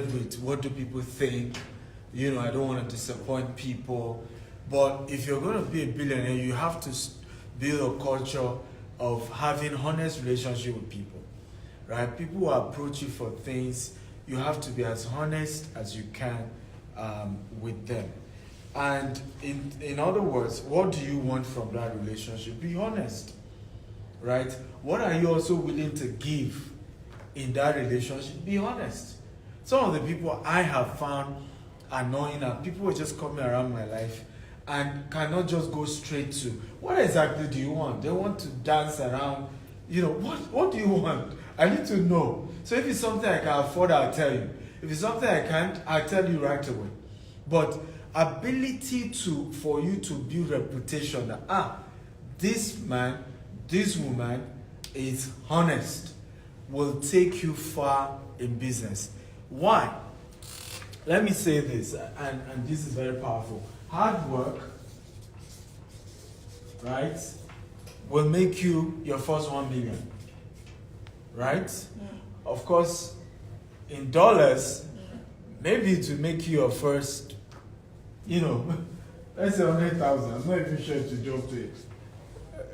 with what do people think, I don't want to disappoint people. But if you're going to be a billionaire, you have to build a culture of having honest relationship with people, right? People who approach you for things, you have to be as honest as you can with them. And in other words, what do you want from that relationship? Be honest, right? What are you also willing to give in that relationship? Be honest. Some of the people I have found annoying are people who are just coming around my life and cannot just go straight to, what exactly do you want? They want to dance around, what do you want? I need to know. So if it's something I can afford, I'll tell you. If it's something I can't, I'll tell you right away. But ability for you to build reputation that this man, this woman is honest will take you far in business. Why? Let me say this, and this is very powerful. Hard work, right, will make you your first 1 million, right? Of course, in dollars, maybe it will make you your first, let's say 100,000. I'm not even sure to jump to it.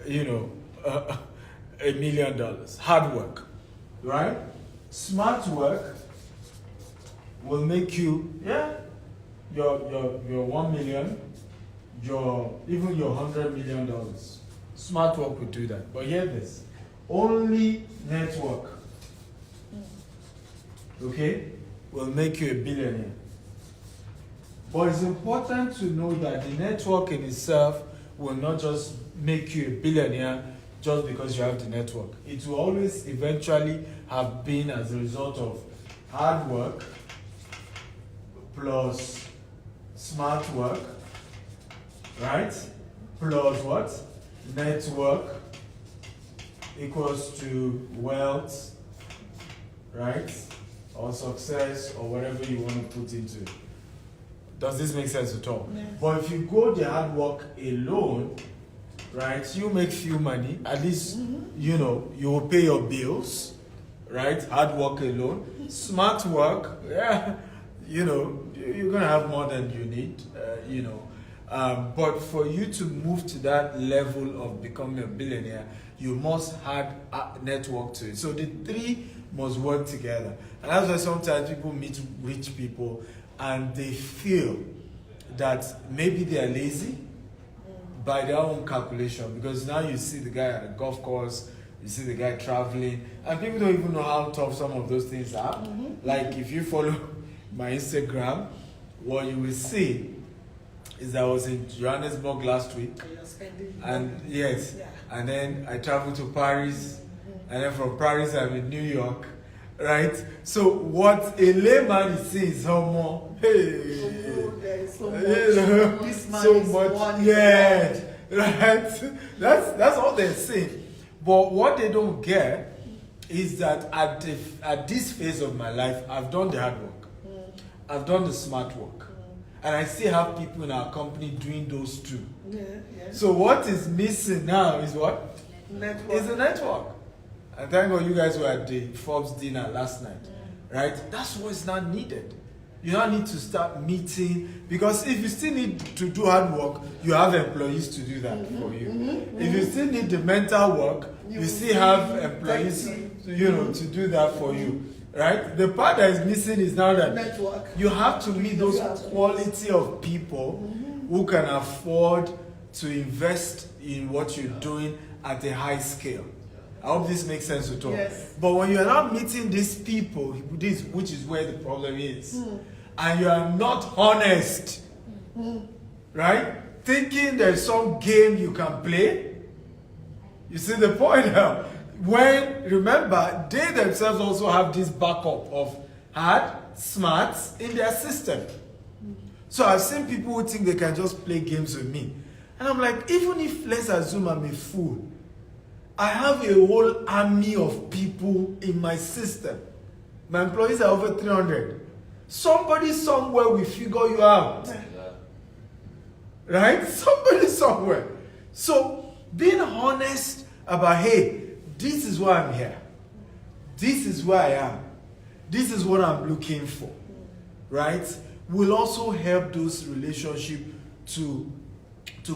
$1 million. Hard work, right? Smart work will make you, your 1 million, even your $100 million. Smart work will do that. But hear this: only network, okay, will make you a billionaire. But it's important to know that the network in itself will not just make you a billionaire just because you have the network. It will always eventually have been as a result of hard work plus smart work, right? Plus what? Network equals to wealth, right? Or success, or whatever you want to put into it. Does this make sense at all? Yes. But if you go the hard work alone, right, you make few money, at least, you will pay your bills, right? Hard work alone. Smart work, you're going to have more than you need, but for you to move to that level of becoming a billionaire, you must add a network to it. So the three must work together. And that's why sometimes people meet rich people and they feel that maybe they are lazy by their own calculation, because now you see the guy at a golf course, you see the guy traveling, and people don't even know how tough some of those things are. Like if you follow my Instagram, what you will see is that I was in Johannesburg last week, and and then I traveled to Paris, and then from Paris I'm in New York, right? So what a layman is seeing is how more, so much, right? That's all they're saying. But what they don't get is that at this phase of my life, I've done the hard work, I've done the smart work, and I still have people in our company doing those two. So what is missing now is what? Network. Is the network. And thank God you guys were at the Forbes dinner last night, right? That's what's not needed. You don't need to start meeting, because if you still need to do hard work, you have employees to do that for you. If you still need the mental work, you still have employees, to do that for you, right? The part that is missing is now that network. You have to meet those quality of people who can afford to invest in what you're doing at a high scale. I hope this makes sense at all. Yes. But when you're not meeting these people, which is where the problem is, and you are not honest, right? Thinking there's some game you can play, you see the point now? Remember, they themselves also have this backup of hard, smarts in their system. So I've seen people who think they can just play games with me. And I'm like, even if, let's assume I'm a fool, I have a whole army of people in my system. My employees are over 300. Somebody somewhere will figure you out. Right? Somebody somewhere. So being honest about, hey, this is why I'm here. This is where I am. This is what I'm looking for. right, will also help those relationships to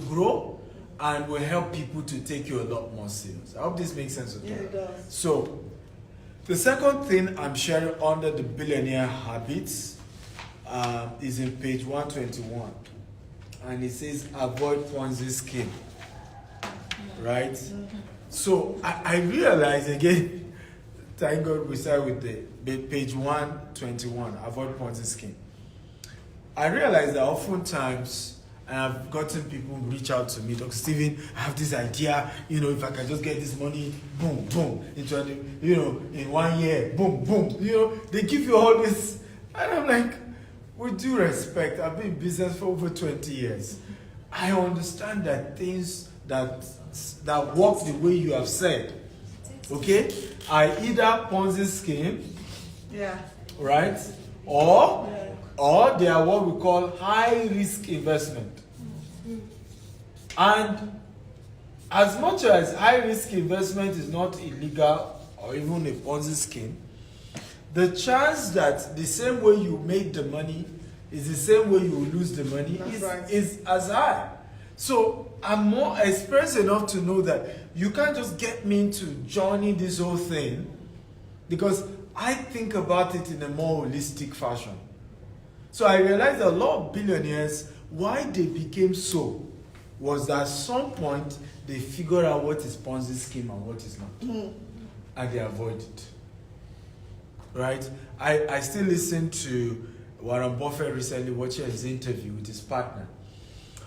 grow, and will help people to take you a lot more serious. I hope this makes sense. Yeah, it does. So, the second thing I'm sharing under the billionaire habits is in page 121. And it says, avoid Ponzi scheme. Right? Mm-hmm. So, I realize again, thank God we start with the page 121, avoid Ponzi scheme. I realize that oftentimes, and I've gotten people reach out to me, Dr. Stephen, I have this idea, if I can just get this money, boom, boom, in 1 year, boom, boom, they give you all this. And I'm like, with due respect, I've been in business for over 20 years. I understand that things that work the way you have said, okay, are either Ponzi scheme, right, or they are what we call high-risk investment. And as much as high-risk investment is not illegal or even a Ponzi scheme, the chance that the same way you make the money is the same way you will lose the money is as high. So I'm more experienced enough to know that you can't just get me into joining this whole thing, because I think about it in a more holistic fashion. So I realized a lot of billionaires, why they became so, was that at some point they figured out what is Ponzi scheme and what is not. And they avoid it. Right? I still listen to Warren Buffett recently, watching his interview with his partner.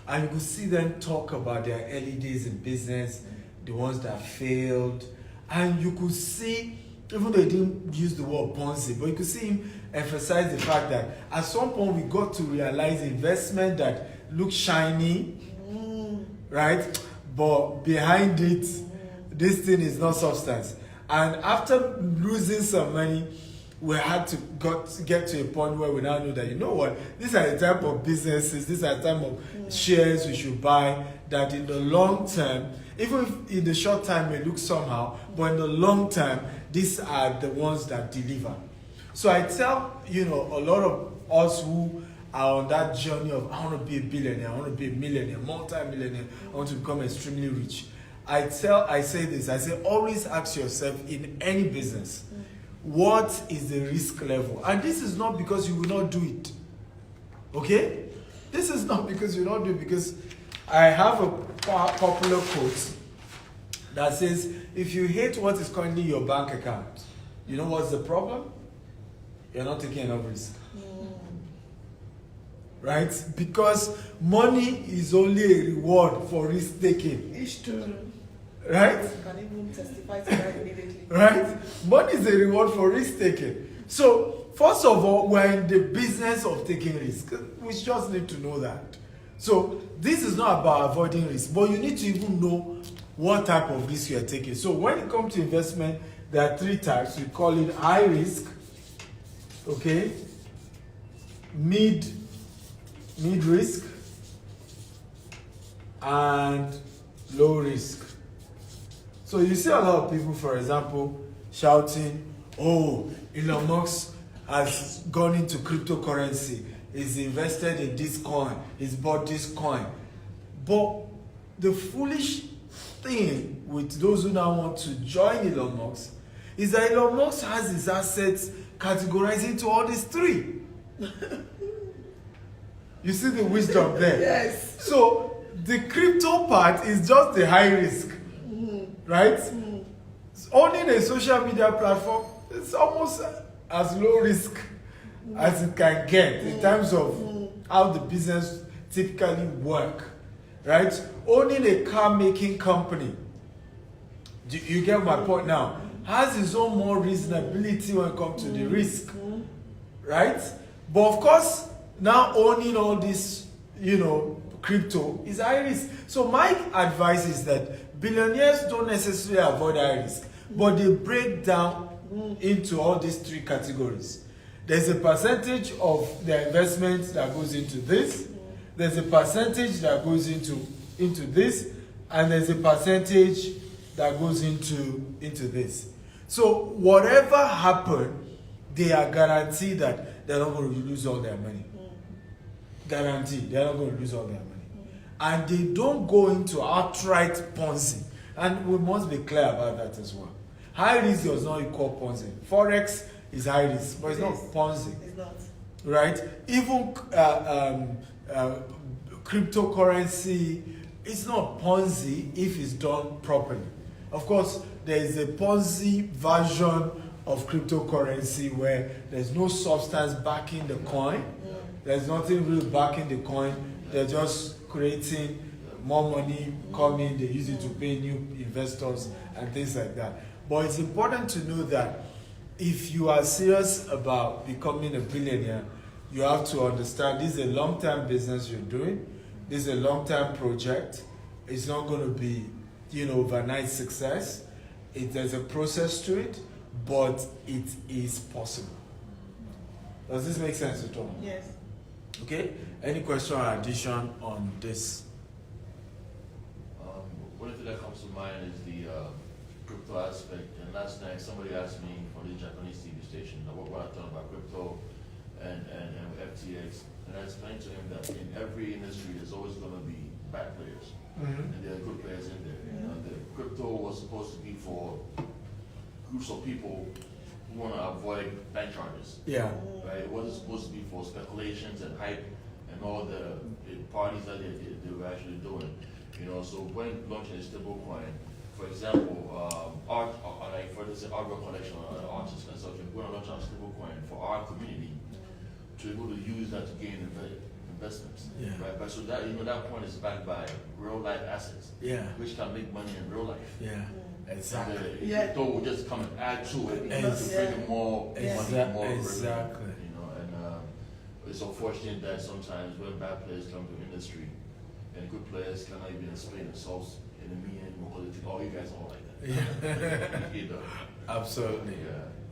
And you could see them talk about their early days in business, the ones that failed. And you could see, even though he didn't use the word Ponzi, but you could see him emphasize the fact that at some point we got to realize investment that looked shiny, right? But behind it, this thing is not substance. And after losing some money, we had to get to a point where we now know that, you know what, these are the type of businesses, these are the type of shares we should buy, that in the long term, even if in the short time may look somehow, but in the long term, these are the ones that deliver. So I tell, a lot of us who are on that journey of, I want to be a billionaire, I want to be a millionaire, multi-millionaire, I want to become extremely rich. I say, always ask yourself in any business, what is the risk level? And this is not because you will not do it. Okay? This is not because you will not do it, because I have a popular quote that says, if you hate what is currently in your bank account, you know what's the problem? You're not taking enough risk. Right? Because money is only a reward for risk taking. It's true. Right? You can even testify to that immediately. Right? Money is a reward for risk taking. So, first of all, we're in the business of taking risk. We just need to know that. So, this is not about avoiding risk, but you need to even know what type of risk you are taking. So, when it comes to investment, there are 3 types. We call it high risk, okay, mid risk, and low risk. So you see a lot of people, for example, shouting, oh, Elon Musk has gone into cryptocurrency, he's invested in this coin, he's bought this coin. But the foolish thing with those who now want to join Elon Musk is that Elon Musk has his assets categorized into all these 3. You see the wisdom there? Yes. So the crypto part is just the high risk. Right? Owning a social media platform is almost as low risk as it can get in terms of how the business typically work. Right? Owning a car making company, you get my point now, has its own more reasonability when it comes to the risk. Right? But of course, now owning all this, crypto is high risk. So my advice is that billionaires don't necessarily avoid high risk, but they break down into all these 3 categories. There's a percentage of their investment that goes into this, there's a percentage that goes into this, and there's a percentage that goes into this. So whatever happens, they are guaranteed that they're not going to lose all their money. Guaranteed, they're not going to lose all their money. And they don't go into outright Ponzi. And we must be clear about that as well. High risk does not equal Ponzi. Forex is high risk, but it's not Ponzi. It's not. Right? Even cryptocurrency, it's not Ponzi if it's done properly. Of course, there is a Ponzi version of cryptocurrency where there's no substance backing the coin. There's nothing really backing the coin. They're just creating more money coming. They use it to pay new investors and things like that. But it's important to know that if you are serious about becoming a billionaire, you have to understand this is a long-term business you're doing. This is a long-term project. It's not going to be, overnight success. There's a process to it, but it is possible. Does this make sense at all? Yes. Okay. Any question or addition on this? One thing that comes to mind is the crypto aspect. And last night somebody asked me from the Japanese TV station what I thought about crypto and FTX. And I explained to him that in every industry there's always going to be bad players. And there are good players in there. The crypto was supposed to be for groups of people who want to avoid bank charges. Yeah. Right? It wasn't supposed to be for speculations and hype and all the parties that they were actually doing. So when launching a stable coin, for example, art, like for instance, artwork collection or artists and such, we're going to launch a stable coin for our community to be able to use that to gain investments. Yeah. Right? But so that that point is backed by real life assets. Yeah. Which can make money in real life. Yeah. Exactly. And crypto will just come and add to it to bring in more money, more exactly. revenue. It's unfortunate that sometimes when bad players come to industry and good players cannot even explain themselves in the meeting because they think, oh, you guys are all like that. Yeah. Absolutely.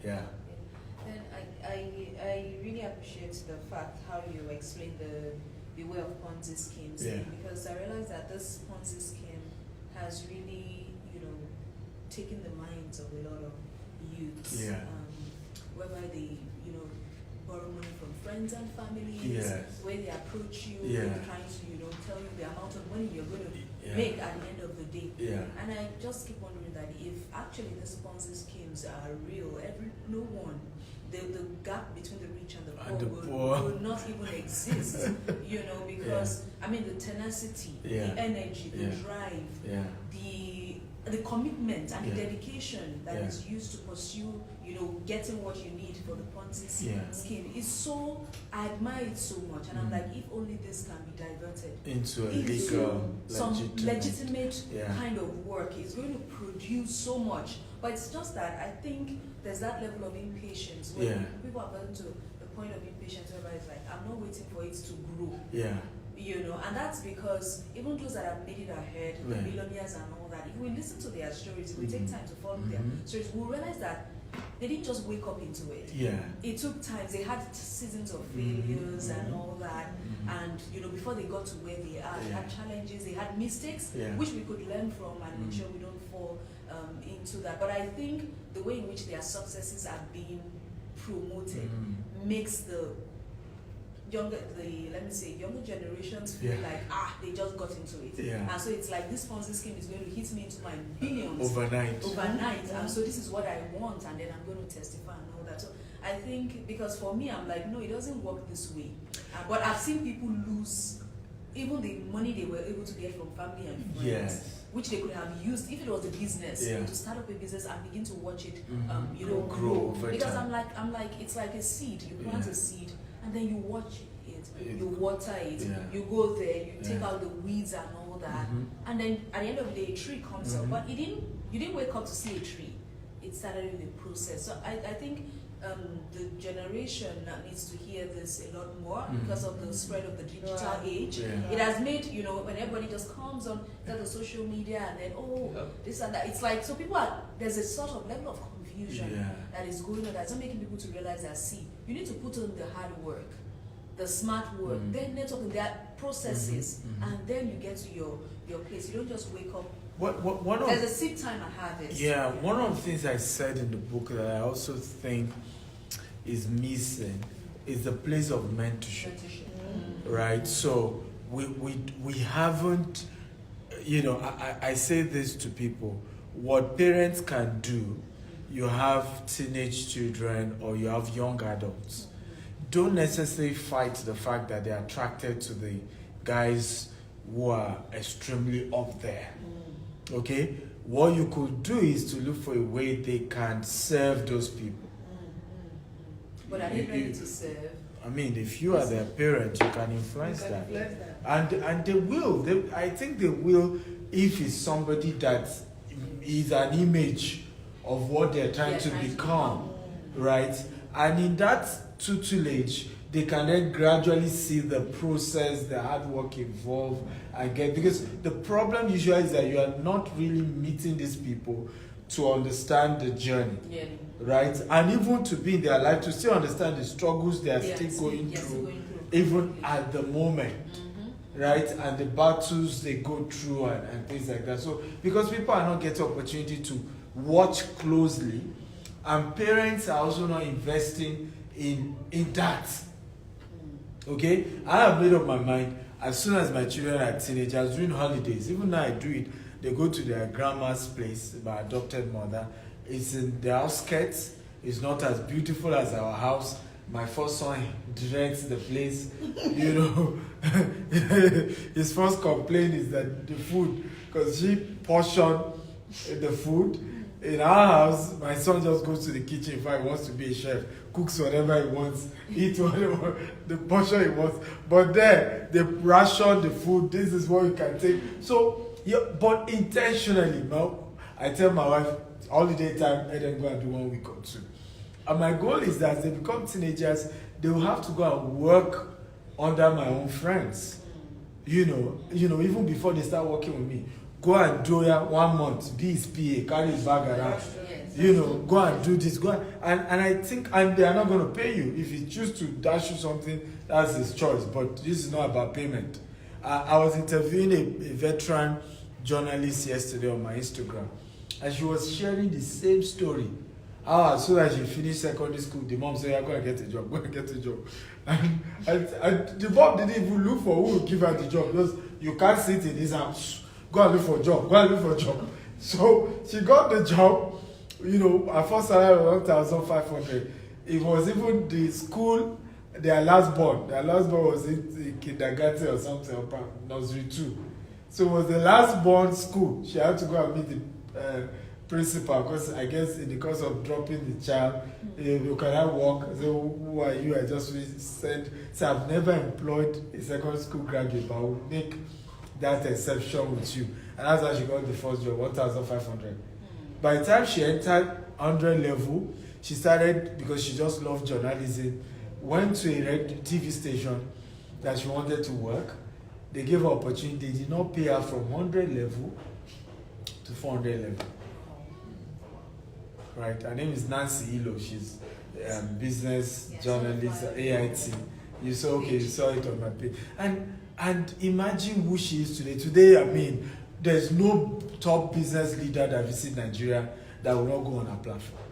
Yeah. And I really appreciate the fact how you explain the way of Ponzi schemes, because I realize that this Ponzi scheme has really, taken the minds of a lot of youths, whereby they, borrow money from friends and families, where they approach you, trying to, tell you the amount of money you're going to make at the end of the day. And I just keep wondering that if actually these Ponzi schemes are real, no one, the gap between the rich and the poor would not even exist, because the tenacity, the energy, the drive, the commitment and the dedication that is used to pursue, getting what you need for the Ponzi scheme is so, I admire it so much, and I'm like, if only this can be diverted into a legal, some legitimate kind of work, it's going to produce so much. But it's just that I think there's that level of impatience where people are gotten to the point of impatience whereby it's like, I'm not waiting for it to grow. And that's because even those that have made it ahead, the billionaires and all that, if we listen to their stories, if we take time to follow their stories, we'll realize that they didn't just wake up into it. It took time. They had seasons of failures and all that. And, before they got to where they are, they had challenges, they had mistakes, which we could learn from and make sure we don't fall into that. But I think the way in which their successes are being promoted makes the younger generations feel like they just got into it, and so it's like this Ponzi scheme is going to hit me into my billions overnight, and so this is what I want, and then I'm going to testify and all that. So I think, because for me, I'm like, no, it doesn't work this way. But I've seen people lose even the money they were able to get from family and friends, which they could have used if it was a business, to start up a business and begin to watch it grow. Because I'm like it's like a seed. You plant a seed and then you watch it, you water it, you go there, you take out the weeds and all that, and then at the end of the day a tree comes up. But you didn't wake up to see a tree. It started in the process. So I think the generation needs to hear this a lot more because of the spread of the digital age. It has made, when everybody just comes on the social media and then, this and that, it's like, so people there's a sort of level of confusion that is going on that's not making people to realize that, see, you need to put in the hard work, the smart work, then networking, there are processes, and then you get to your place. You don't just wake up. There's a seed time and harvest. Yeah, one of the things I said in the book that I also think is missing is the place of mentorship. Right? So we haven't, I say this to people, what parents can do, you have teenage children or you have young adults, don't necessarily fight the fact that they're attracted to the guys who are extremely up there. Okay? What you could do is to look for a way they can serve those people. But are they ready to serve? I mean, if you are their parent, you can influence that. And they will. I think they will if it's somebody that is an image of what they're trying to become. Right? And in that tutelage, they can then gradually see the process, the hard work involved, and because the problem usually is that you are not really meeting these people to understand the journey. Yeah. Right? And even to be in their life, to still understand the struggles they are still going through, even at the moment. Right? And the battles they go through and things like that. So, because people are not getting opportunity to watch closely, and parents are also not investing in that. Okay? I have made up my mind, as soon as my children are teenagers, during holidays, even now I do it, they go to their grandma's place, my adopted mother. It's in the outskirts. It's not as beautiful as our house. My first son directs the place. His first complaint is that the food, because she portioned the food. In our house, my son just goes to the kitchen if he wants to be a chef, cooks whatever he wants, eat whatever the portion he wants. But there, they ration the food. This is what you can take. So, but intentionally, now, I tell my wife, holiday time, let them go and do 1 week or 2. And my goal is that as they become teenagers, they will have to go and work under my own friends. Even before they start working with me. Go and do 1 month, be his PA, carry his bag around. Go and do this, and I think, and they are not going to pay you. If you choose to dash you something, that's his choice. But this is not about payment. I was interviewing a veteran journalist yesterday on my Instagram, and she was sharing the same story. How as soon as she finished secondary school, the mom said, "You're going to get a job, And the mom didn't even look for who would give her the job, because you can't sit in this house. Go and look for a job. So she got the job. Her first salary was 1,500. It was even the school, their last born was in kindergarten or something, or nursery 2. So it was the last born school. She had to go and meet the principal, because I guess in the course of dropping the child, you cannot walk. So who are you? I just said, so I've never employed a secondary school graduate, but I will make that exception with you. And that's how she got the first job, 1,500. By the time she entered 100 level, she started, because she just loved journalism, went to a TV station that she wanted to work. They gave her opportunity. They did not pay her from 100 level to 400 level. Right? Her name is Nancy Ilo. She's business journalist at AIT. You saw it on my page. And imagine who she is today. Today, I mean, there's no top business leader that visits Nigeria that will not go on her platform.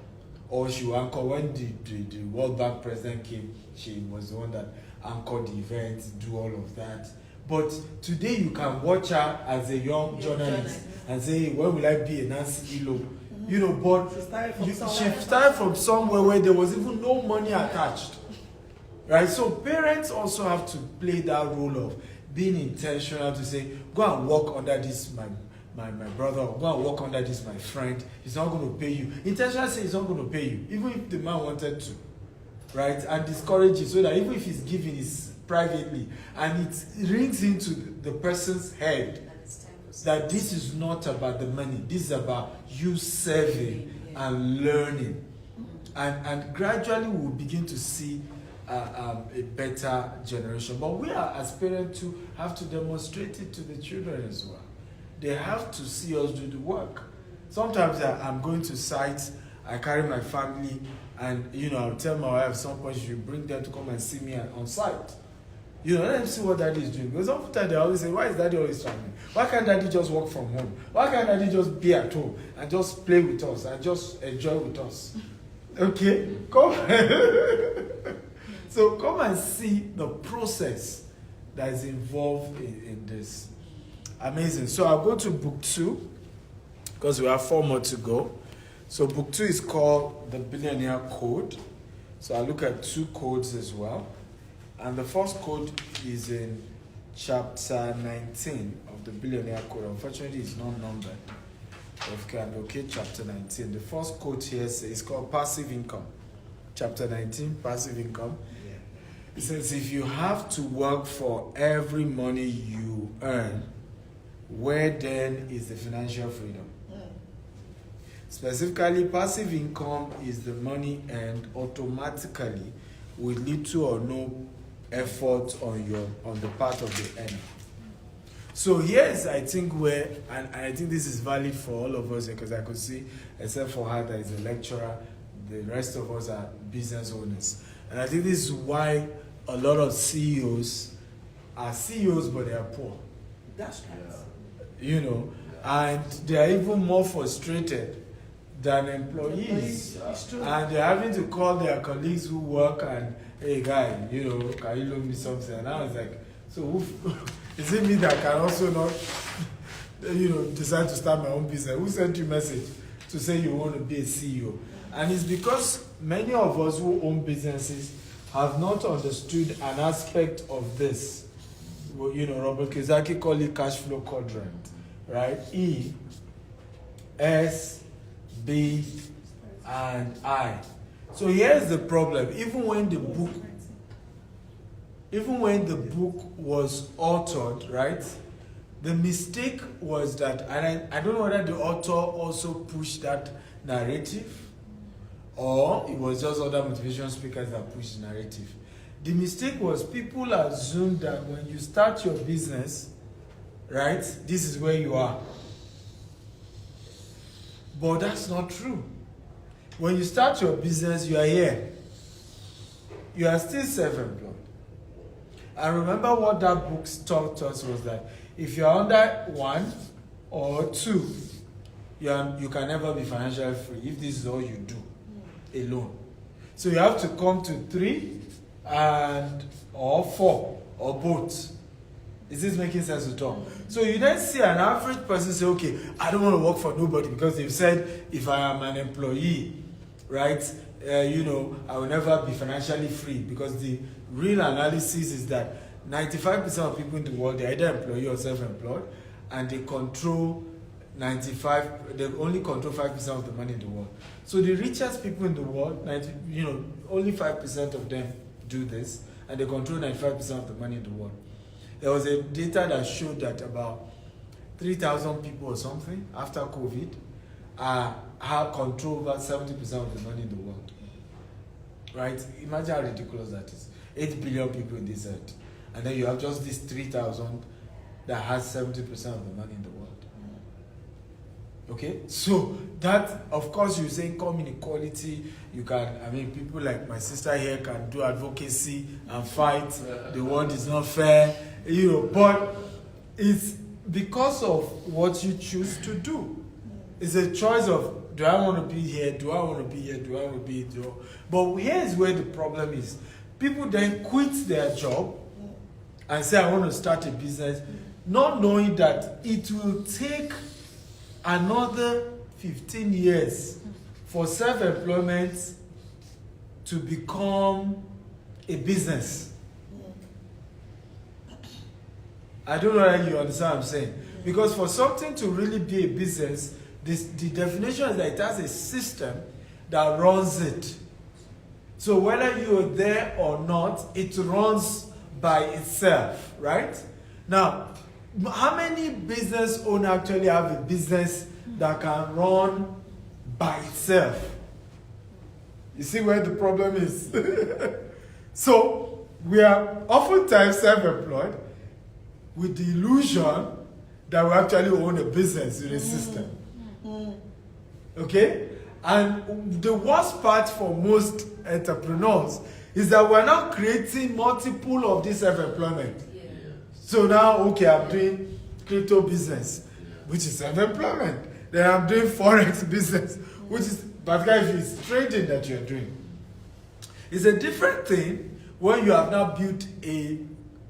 Or she will anchor. When the World Bank president came, she was the one that anchored the event, do all of that. But today you can watch her as a young journalist and say, when will I be a Nancy Ilo? But she started from somewhere where there was even no money attached. Right? So parents also have to play that role of being intentional to say, go and work under this, my brother, or go and work under this, my friend. He's not going to pay you. Intentional say he's not going to pay you, even if the man wanted to. Right? And discourage it, so that even if he's giving it privately, and it rings into the person's head that this is not about the money, this is about you serving and learning. And gradually we'll begin to see a better generation. But we are, as parents, to have to demonstrate it to the children as well. They have to see us do the work. Sometimes I'm going to sites, I carry my family, and I'll tell my wife at some point she should bring them to come and see me on site. Let them see what daddy is doing. Because sometimes they always say, why is daddy always traveling? Why can't daddy just work from home? Why can't daddy just be at home and just play with us and just enjoy with us? Okay? Come. So come and see the process that is involved in this. Amazing. So I'll go to book 2 because we have 4 more to go. So book 2 is called The Billionaire Code. So I'll look at 2 codes as well. And the first code is in chapter 19 of the Billionaire Code. Unfortunately, it's not numbered. Okay, locate chapter 19. The first quote here is called Passive Income. Chapter 19, Passive Income. It says, if you have to work for every money you earn, where then is the financial freedom? Specifically, passive income is the money earned automatically with little or no effort on the part of the earner. So here's, I think, where, and I think this is valid for all of us, because I could see, except for her that is a lecturer, the rest of us are business owners. And I think this is why a lot of CEOs are CEOs, but they are poor. That's right. You know, and they are even more frustrated than employees. It's true. And they're having to call their colleagues who work and, hey guy, you know, can you loan me something? And I was like, so who, is it me that can also not, you know, decide to start my own business? Who sent you a message to say you want to be a CEO? And it's because many of us who own businesses have not understood an aspect of this. Well, you know, Robert Kiyosaki called it cash flow quadrant, right? E, S, B, and I. So here's the problem. Even when the book was authored, right? The mistake was that, and I don't know whether the author also pushed that narrative, or it was just other motivation speakers that pushed the narrative. The mistake was people assumed that when you start your business, right, this is where you are. But that's not true. When you start your business, you are here. You are still self-employed. And remember what that book taught us was that if you are under 1 or 2, you can never be financially free if this is all you do alone. So you have to come to 3 or 4 or both. Is this making sense at all? So you then see an average person say, okay, I don't want to work for nobody because they've said if I am an employee, right, you know, I will never be financially free, because the real analysis is that 95% of people in the world, they're either employee or self-employed, and they control they only control 5% of the money in the world. So the richest people in the world, only 5% of them do this, and they control 95% of the money in the world. There was a data that showed that about 3,000 people or something after COVID have control over 70% of the money in the world. Right? Imagine how ridiculous that is. 8 billion people in this earth. And then you have just these 3,000 that has 70% of the money in the world. Okay? So that, of course, you say income inequality, you can, people like my sister here can do advocacy and fight. The world is not fair, but it's because of what you choose to do. It's a choice of, do I want to be here? Do I want to be here? Do I want to be here? But here's where the problem is. People then quit their job and say, I want to start a business, not knowing that it will take another 15 years for self-employment to become a business. I don't know whether you understand what I'm saying. Because for something to really be a business, the definition is that it has a system that runs it. So whether you're there or not, it runs by itself, right? Now, how many business owners actually have a business that can run by itself? You see where the problem is? So, we are oftentimes self-employed with the illusion that we actually own a business in a system. Okay? And the worst part for most entrepreneurs is that we're now creating multiple of this self-employment. Yeah. So now, okay, I'm doing crypto business, which is self-employment. Then I'm doing forex business, which is, particularly if it's trading that you're doing. It's a different thing when you have now built a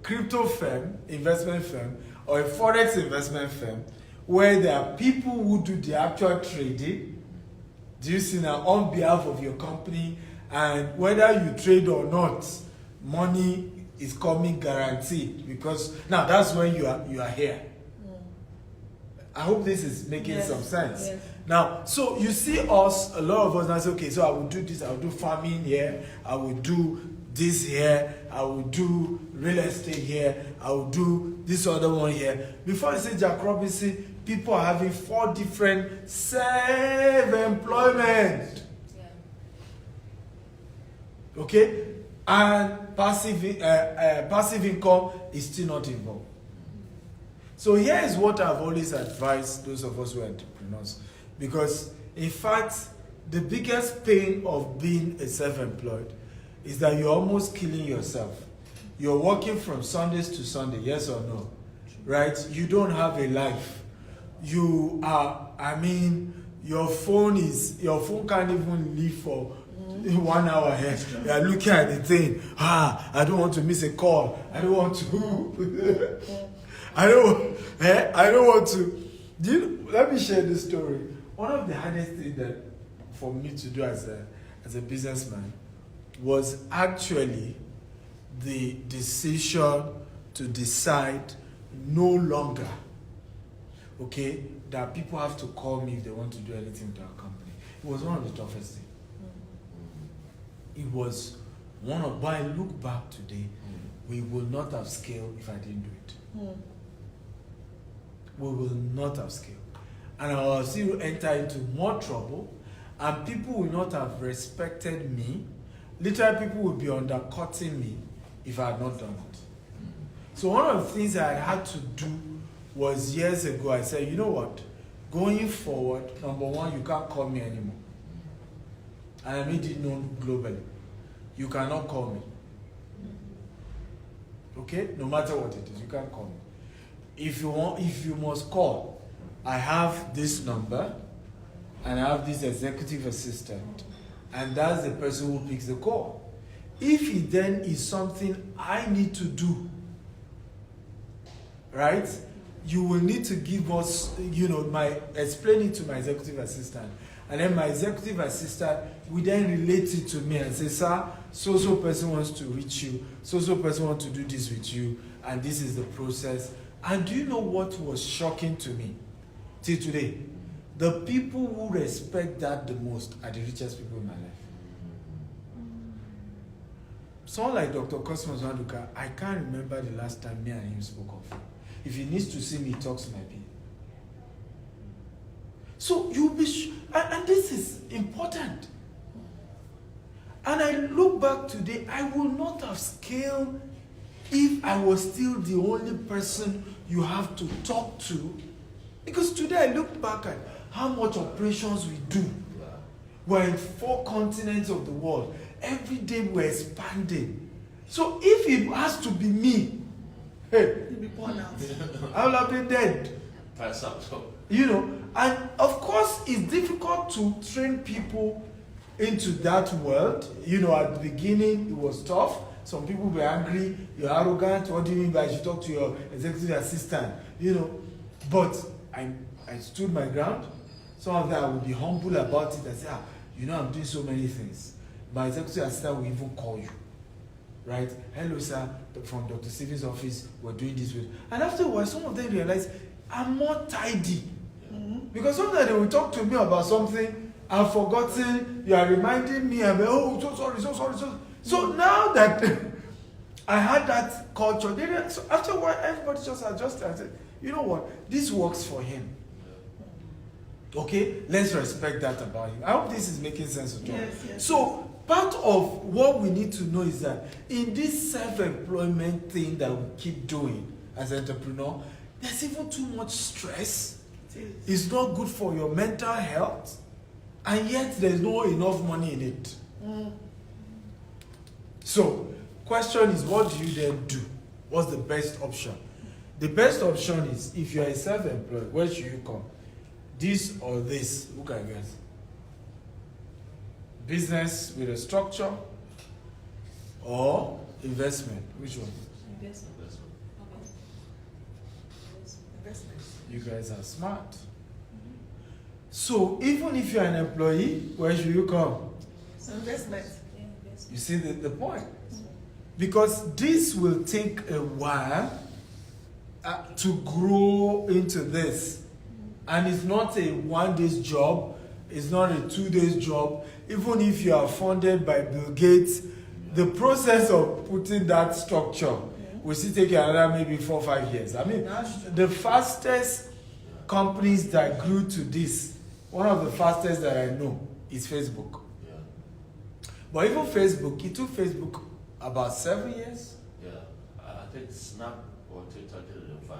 crypto firm, investment firm, or a forex investment firm, where there are people who do the actual trading, do you see now, on behalf of your company, and whether you trade or not, money is coming guaranteed, because now that's when you are here. I hope this is making some sense. Yes. Now, so you see us, a lot of us now say, okay, so I will do this, I will do farming here, I will do this here, I will do real estate here, I will do this other one here. Before I say Jack Robinson, people are having 4 different self-employment. Yeah. Okay? And passive income is still not involved. So here is what I've always advised those of us who are entrepreneurs. Because in fact, the biggest pain of being a self-employed is that you're almost killing yourself. You're working from Sundays to Sunday, yes or no? Right? You don't have a life. You are, your phone can't even live for 1 hour here. You are looking at the thing. I don't want to miss a call. I don't want to. I don't want to. Let me share this story. One of the hardest things that for me to do as a businessman was actually the decision to decide no longer, okay, that people have to call me if they want to do anything to our company. It was one of the toughest things. It was one of, but I look back today, we will not have scaled if I didn't do it. We will not have scaled. And I will still enter into more trouble, and people will not have respected me. Literally, people will be undercutting me if I had not done it. So one of the things that I had to do was years ago, I said, you know what? Going forward, number one, you can't call me anymore. And I made it known globally. You cannot call me. Okay? No matter what it is, you can't call me. If you must call, I have this number, and I have this executive assistant, and that's the person who picks the call. If it then is something I need to do, right? You will need to give us, explain it to my executive assistant. And then my executive assistant will then relate it to me and say, sir, so person wants to reach you, so person wants to do this with you, and this is the process. And do you know what was shocking to me till today? The people who respect that the most are the richest people in my life. Someone like Dr. Cosmos Wanduka, I can't remember the last time me and him spoke of. If he needs to see me, he talks to my people. So you'll be, and this is important. And I look back today, I will not have scaled if I was still the only person you have to talk to. Because today I look back at how much operations we do. We're in 4 continents of the world. Every day we're expanding. So if it has to be me, hey, You'll be born out. I will have been dead. Pass up, so. And of course it's difficult to train people into that world. At the beginning it was tough. Some people were angry, you're arrogant, what do you mean by you should talk to your executive assistant? But I stood my ground. Some of them I would be humble about it and say, I'm doing so many things. My executive assistant will even call you. Right? Hello, sir, from Dr. Stephen's office, we're doing this with. And after a while, some of them realize I'm more tidy. Because sometimes they will talk to me about something, I've forgotten, you are reminding me, I'm so sorry. So now that I had that culture, so after a while, everybody just adjusted and said, you know what, this works for him. Okay, let's respect that about him. I hope this is making sense to you. Yes. So part of what we need to know is that in this self-employment thing that we keep doing as an entrepreneur, there's even too much stress. It's not good for your mental health, and yet there's not enough money in it. So, question is, what do you then do? What's the best option? The best option is, if you are a self-employed, where should you come? This or this? Who can guess? Business with a structure, or investment. Which one? Investment. Investment. Investment. You guys are smart. So even if you're an employee, where should you come? Investment. Yeah, investment. You see the point? Because this will take a while to grow into this. And it's not a 1 day's job, it's not a 2 days job. Even if you are funded by Bill Gates, the process of putting that structure will still take another maybe 4 or 5 years. I mean, the fastest companies that grew to this, one of the fastest that I know is Facebook. Yeah. But even Facebook, it took Facebook about 7 years. Yeah. I think Snap or TikTok did it in 5.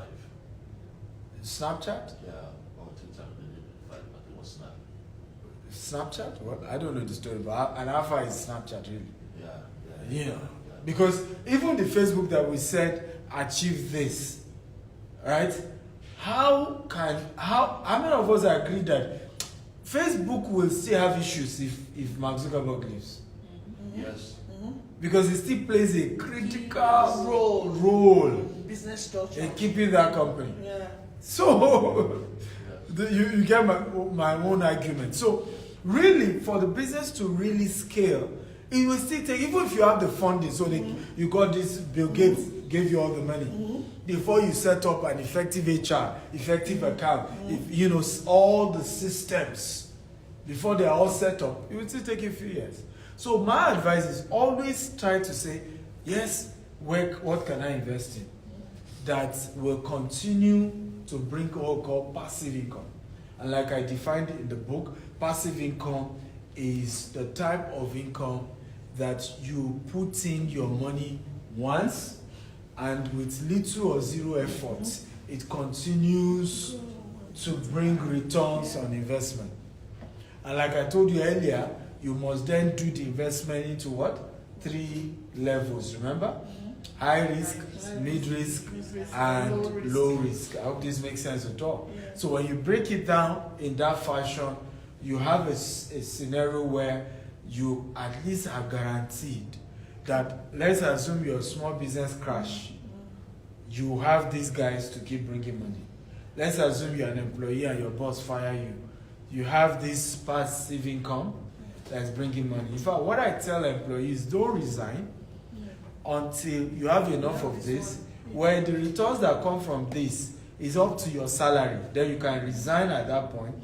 Snapchat? Yeah. Or TikTok did it in 5. I think it was Snap. Snapchat? Well, I don't know the story, but and how far is Snapchat really? Yeah. Yeah. Because even the Facebook that we said achieved this, right? How many of us agree that Facebook will still have issues if Mark Zuckerberg leaves? Yes. Because it still plays a critical role Business structure. in keeping that company. Yeah. So you get my own argument. So really, for the business to really scale, it will still take, even if you have the funding, so you got this, Bill Gates gave you all the money. Before you set up an effective HR, effective account, if, all the systems, before they are all set up, it will still take a few years. So my advice is always try to say, yes, what can I invest in that will continue to bring what we call passive income. And like I defined in the book, passive income is the type of income that you put in your money once and with little or zero effort, it continues to bring returns on investment. And like I told you earlier, you must then do the investment into what? 3 levels, remember? High risk, mid risk, and low risk. I hope this makes sense at all. Yeah. So when you break it down in that fashion, you have a scenario where you at least are guaranteed that, let's assume your small business crash, you have these guys to keep bringing money. Let's assume you're an employee and your boss fire you. You have this passive income that's bringing money. In fact, what I tell employees, don't resign until you have enough of this, where the returns that come from this is up to your salary. Then you can resign at that point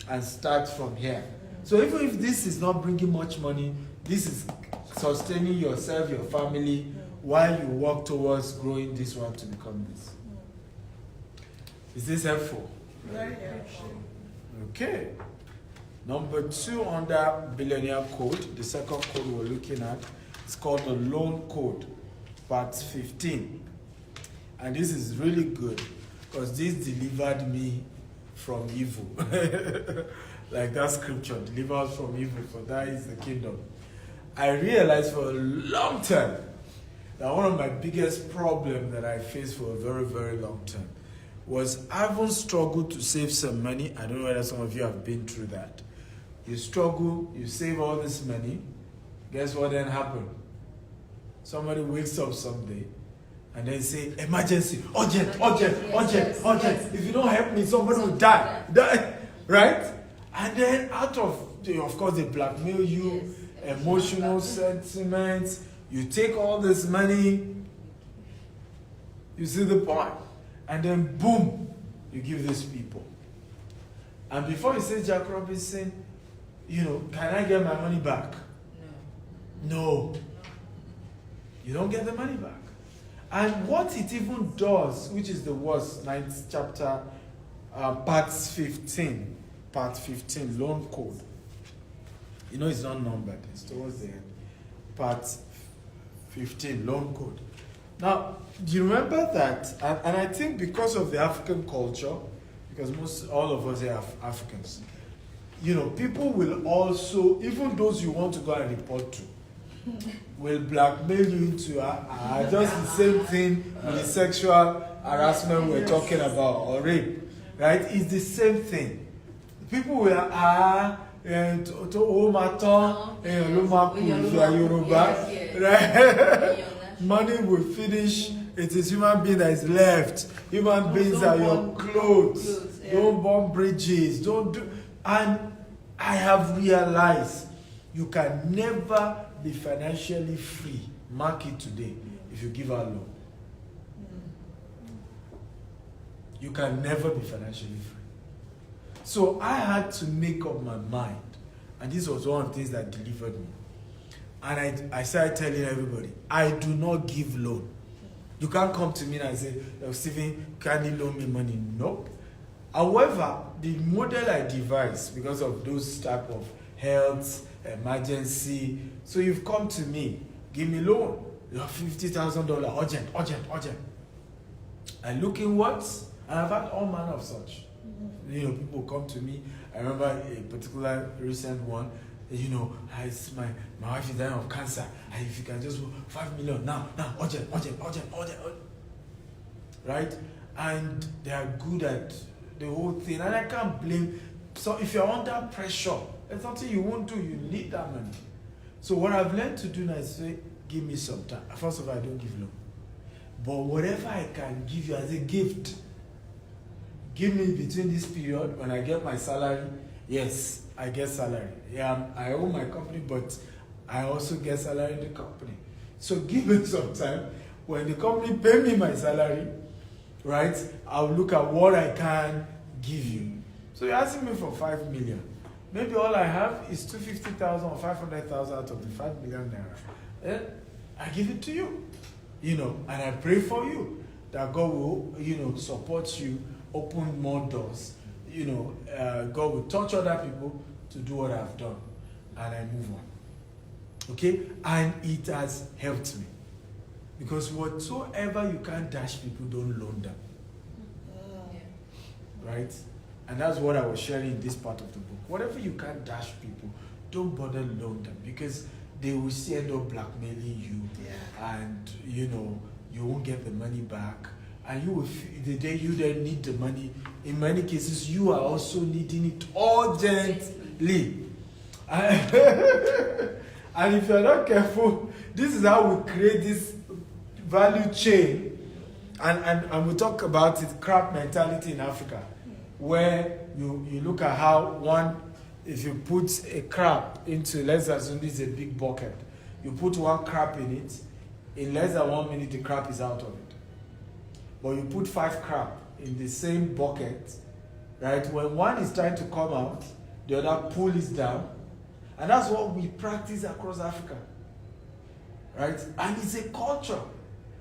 and start from here. So even if this is not bringing much money, this is sustaining yourself, your family, while you work towards growing this one to become this. Is this helpful? Very helpful. Okay. Number 2 under Billionaire Code, the second code we're looking at, is called the Loan Code, part 15. And this is really good because this delivered me from evil. Like that scripture, deliver us from evil, for that is the kingdom. I realized for a long time that one of my biggest problems that I faced for a very, very long time was having struggled to save some money. I don't know whether some of you have been through that. You struggle, you save all this money. Guess what then happened? Somebody wakes up someday and then say, emergency, urgent. If you don't help me, somebody will die. Right? And then out of course, they blackmail you, emotional sentiments. You take all this money. You see the point? And then boom, you give these people. And before you say, Jack Robinson, can I get my money back? No. You don't get the money back. And what it even does, which is the worst, 9th chapter, part 15, loan code. It's not numbered, it's towards the end. Part 15, loan code. Now, do you remember that? And I think because of the African culture, because all of us here are Africans, people will also, even those you want to go and report to, will blackmail you into just the same thing with the sexual harassment we're talking about, or rape, right? It's the same thing. People will to Yoruba, right? money will finish. It is human being that is left. Human beings are your clothes. Don't burn bridges. Don't do. And I have realized you can never be financially free. Mark it today if you give out loan. You can never be financially free. So I had to make up my mind. And this was one of the things that delivered me. And I started telling everybody, I do not give loan. You can't come to me and say, oh, Stephen, can you loan me money? Nope. However, the model I devised, because of those type of health, emergency, so you've come to me, give me loan. You have $50,000, urgent. I look inwards, and I've had all manner of such. People come to me. I remember a particular recent one. My wife is dying of cancer, and if you can just go 5 million now, urgent. Right? And they are good at the whole thing, and I can't blame. So if you're under pressure, there's something you won't do. You need that money. So what I've learned to do now is say, give me some time. First of all, I don't give loan, but whatever I can give you as a gift, give me between this period when I get my salary. Yes, I get salary. Yeah, I own my company, but I also get salary in the company. So give me some time. When the company pay me my salary, right, I'll look at what I can give you. So you're asking me for 5 million. Maybe all I have is 250,000 or 500,000 out of the 5 million naira. Then I give it to you. And I pray for you that God will, support you, open more doors. God will touch other people to do what I've done, and I move on. Okay? And it has helped me. Because whatsoever you can't dash people, don't loan them. Right? And that's what I was sharing in this part of the book. Whatever you can't dash people, don't bother loan them, because they will still end up blackmailing you. Yeah. And, you won't get the money back. And you will, the day you then need the money, in many cases, you are also needing it urgently. And if you're not careful, this is how we create this value chain. And we talk about it, crab mentality in Africa, where you look at how if you put a crab into, let's assume this is a big bucket, you put one crab in it, in less than 1 minute, the crab is out of it. But you put 5 crab in the same bucket, right? When one is trying to come out, the other pulls down. And that's what we practice across Africa, right? And it's a culture.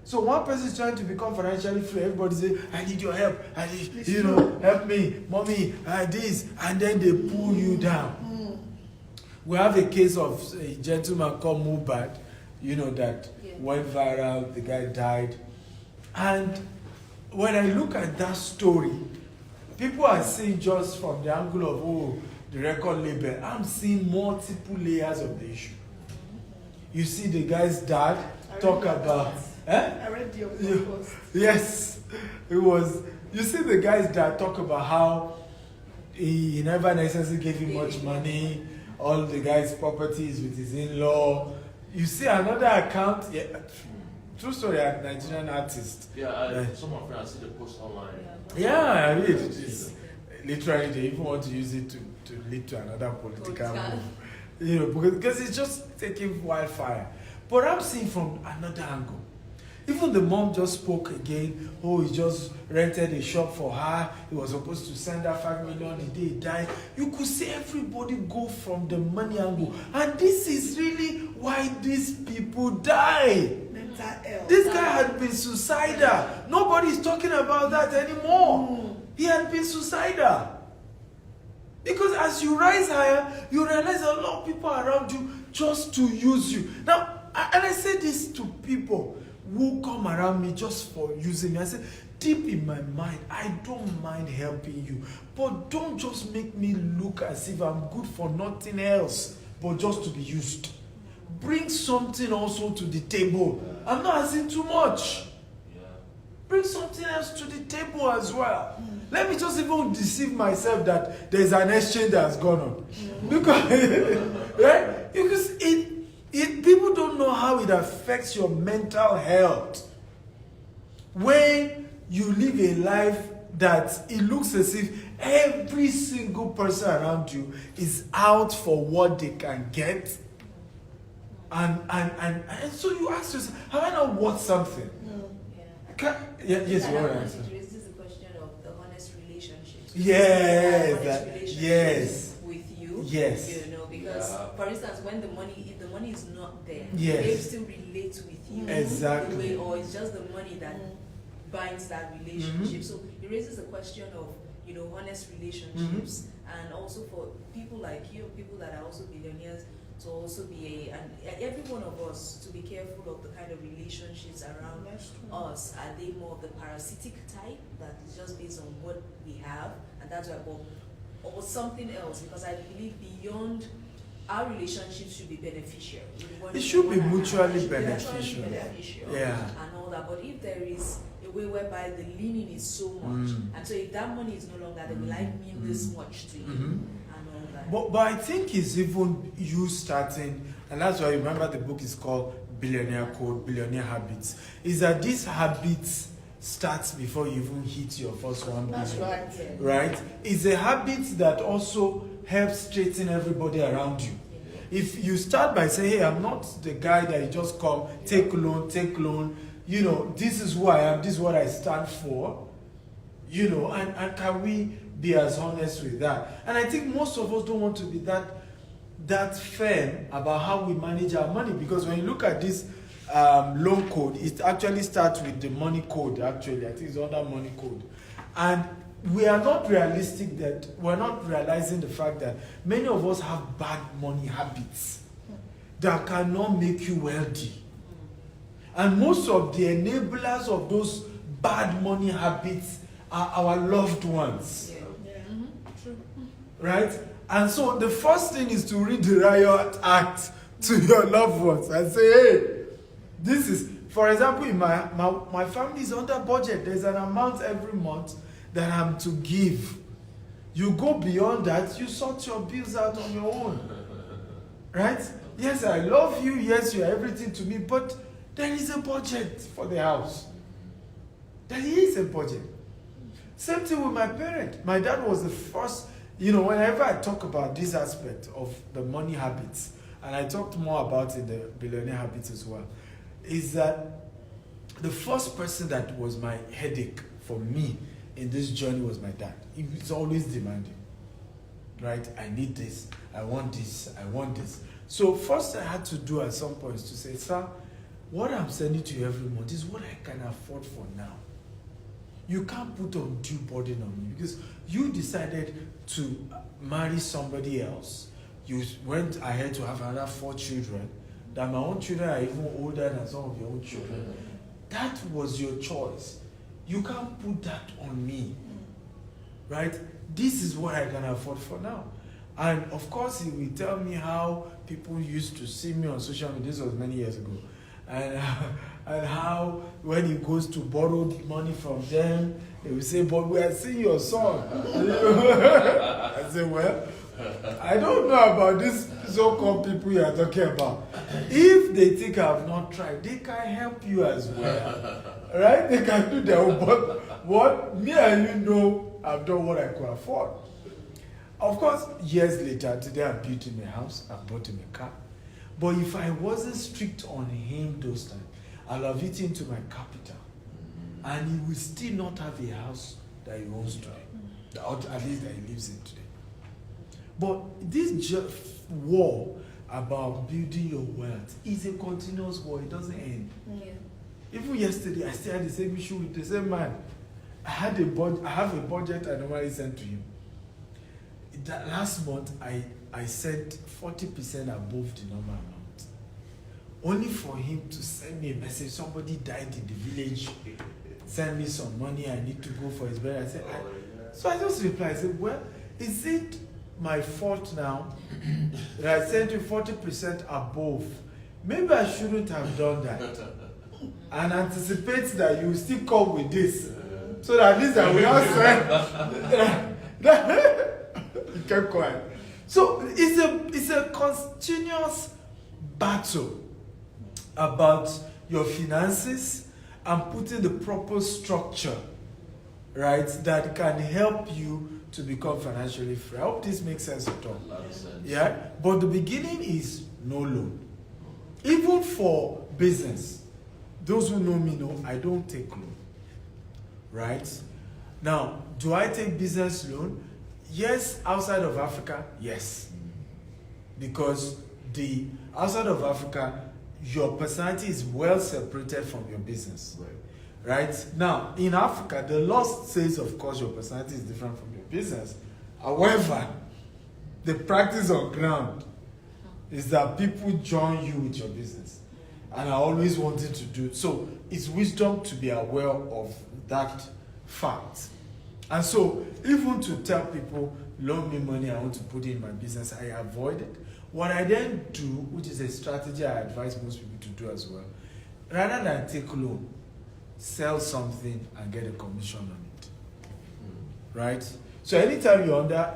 So one person is trying to become financially free, everybody say, I need your help. I need, help me, mommy, this. And then they pull you down. We have a case of a gentleman called Mubad, that went viral, the guy died. And when I look at that story, people are seeing just from the angle of, the record label. I'm seeing multiple layers of the issue. You see the guy's dad talk about... I read your post. Yes. It was... You see the guy's dad talk about how he never necessarily gave him much money, all the guy's properties with his in-law. You see another account... True story, a Nigerian artist. Yeah, some of them I see the post online. Yeah, I read it. Literally, they even want to use it to lead to another political move. Because it's just taking wildfire. But I'm seeing from another angle. Even the mom just spoke again. He just rented a shop for her. He was supposed to send her 5 million. The day he died. You could see everybody go from the money angle. And this is really why these people die. This guy had been suicidal. Nobody's talking about that anymore. He had been suicidal. Because as you rise higher, you realize a lot of people around you just to use you. Now, and I say this to people who come around me just for using me. I say, deep in my mind, I don't mind helping you. But don't just make me look as if I'm good for nothing else, but just to be used. Bring something also to the table. I'm not asking too much. Bring something else to the table as well. Let me just even deceive myself that there's an exchange that has gone on. Because, right? Because people don't don't know how it affects your mental health when you live a life that it looks as if every single person around you is out for what they can get. And so you ask yourself, have I not worth something? Yes, you want to answer. It raises the question of the honest relationships. Yes. With you. Yes. You know, because for instance, when if the money is not there, yes, they still relate with you. Exactly. The way, or it's just the money that binds that relationship. So it raises the question of, you know, honest relationships, and also for people like you, people that are also billionaires, to also be and every one of us to be careful of the kind of relationships around us. Are they more of the parasitic type that is just based on what we have, and that's why, or something else? Because I believe beyond our relationships should be beneficial. It should be mutually beneficial. Yeah. And all that. But if there is a way whereby the leaning is so much, and so if that money is no longer there, will I mean this much to you? And all that. But I think it's even you starting, and that's why you remember the book is called Billionaire Code, Billionaire Habits. Is that these habits starts before you even hit your first 1 billion. That's right. Right? It's a habit that also helps straighten everybody around you. If you start by saying, hey, I'm not the guy that you just come, take loan, you know, this is who I am, this is what I stand for, you know, and can we be as honest with that? And I think most of us don't want to be that firm about how we manage our money, because when you look at this loan code, it actually starts with the money code, actually. I think it's under money code. And we are not realistic that we're not realizing the fact that many of us have bad money habits that cannot make you wealthy. And most of the enablers of those bad money habits are our loved ones. True. Right? And so the first thing is to read the riot act to your loved ones and say, hey, this is, for example, in my family is under budget. There's an amount every month that I'm to give. You go beyond that, you sort your bills out on your own. Right? Yes, I love you. Yes, you're everything to me. But there is a budget for the house. There is a budget. Same thing with my parent. My dad was the first, you know, whenever I talk about this aspect of the money habits, and I talked more about it in the Billionaire Habits as well, is that the first person that was my headache for me in this journey was my dad. He was always demanding, right? I need this, I want this, I want this. So first I had to do at some point is to say, sir, what I'm sending to you every month is what I can afford for now. You can't put undue burden on me because you decided to marry somebody else. You went ahead to have another 4 children, that my own children are even older than some of your own children. That was your choice. You can't put that on me, right? This is what I can afford for now. And of course, he will tell me how people used to see me on social media. This was many years ago. And how when he goes to borrow money from them, they will say, but we are seeing your son. I say, well, I don't know about these so-called people you are talking about. If they think I have not tried, they can help you as well. Right? They can do their own. But what me and you know, I've done what I could afford. Of course, years later, today I'm building a house, I've bought him a car. But if I wasn't strict on him those times, I'll have eaten into my capital. And he will still not have a house that he owns today. Or at least that he lives in today. But this war about building your wealth is a continuous war. It doesn't end. Yeah. Even yesterday, I still had the same issue with the same man. I have a budget I normally send to him. That last month, I sent 40% above the normal amount. Only for him to send me a message, somebody died in the village, send me some money, I need to go for his burial. I said, so I just replied, I said, well, is it my fault now that I sent you 40% above? Maybe I shouldn't have done that. And anticipate that you will still come with this. So that at least I will not send. You kept quiet. So it's a continuous battle about your finances and putting the proper structure, right, that can help you to become financially free. I hope this makes sense at all. A lot of sense. Yeah, but the beginning is no loan. Even for business, those who know me know I don't take loan. Right? Now, do I take business loan? Yes, outside of Africa, yes. Because the outside of Africa, your personality is well separated from your business. Right? Now, in Africa, the law says, of course, your personality is different from your business. However, the practice on ground is that people join you with your business. And I always wanted to do it. So it's wisdom to be aware of that fact. And so even to tell people, loan me money, I want to put it in my business, I avoid it. What I then do, which is a strategy I advise most people to do as well, rather than take loan, sell something and get a commission on it. Right? So anytime you're under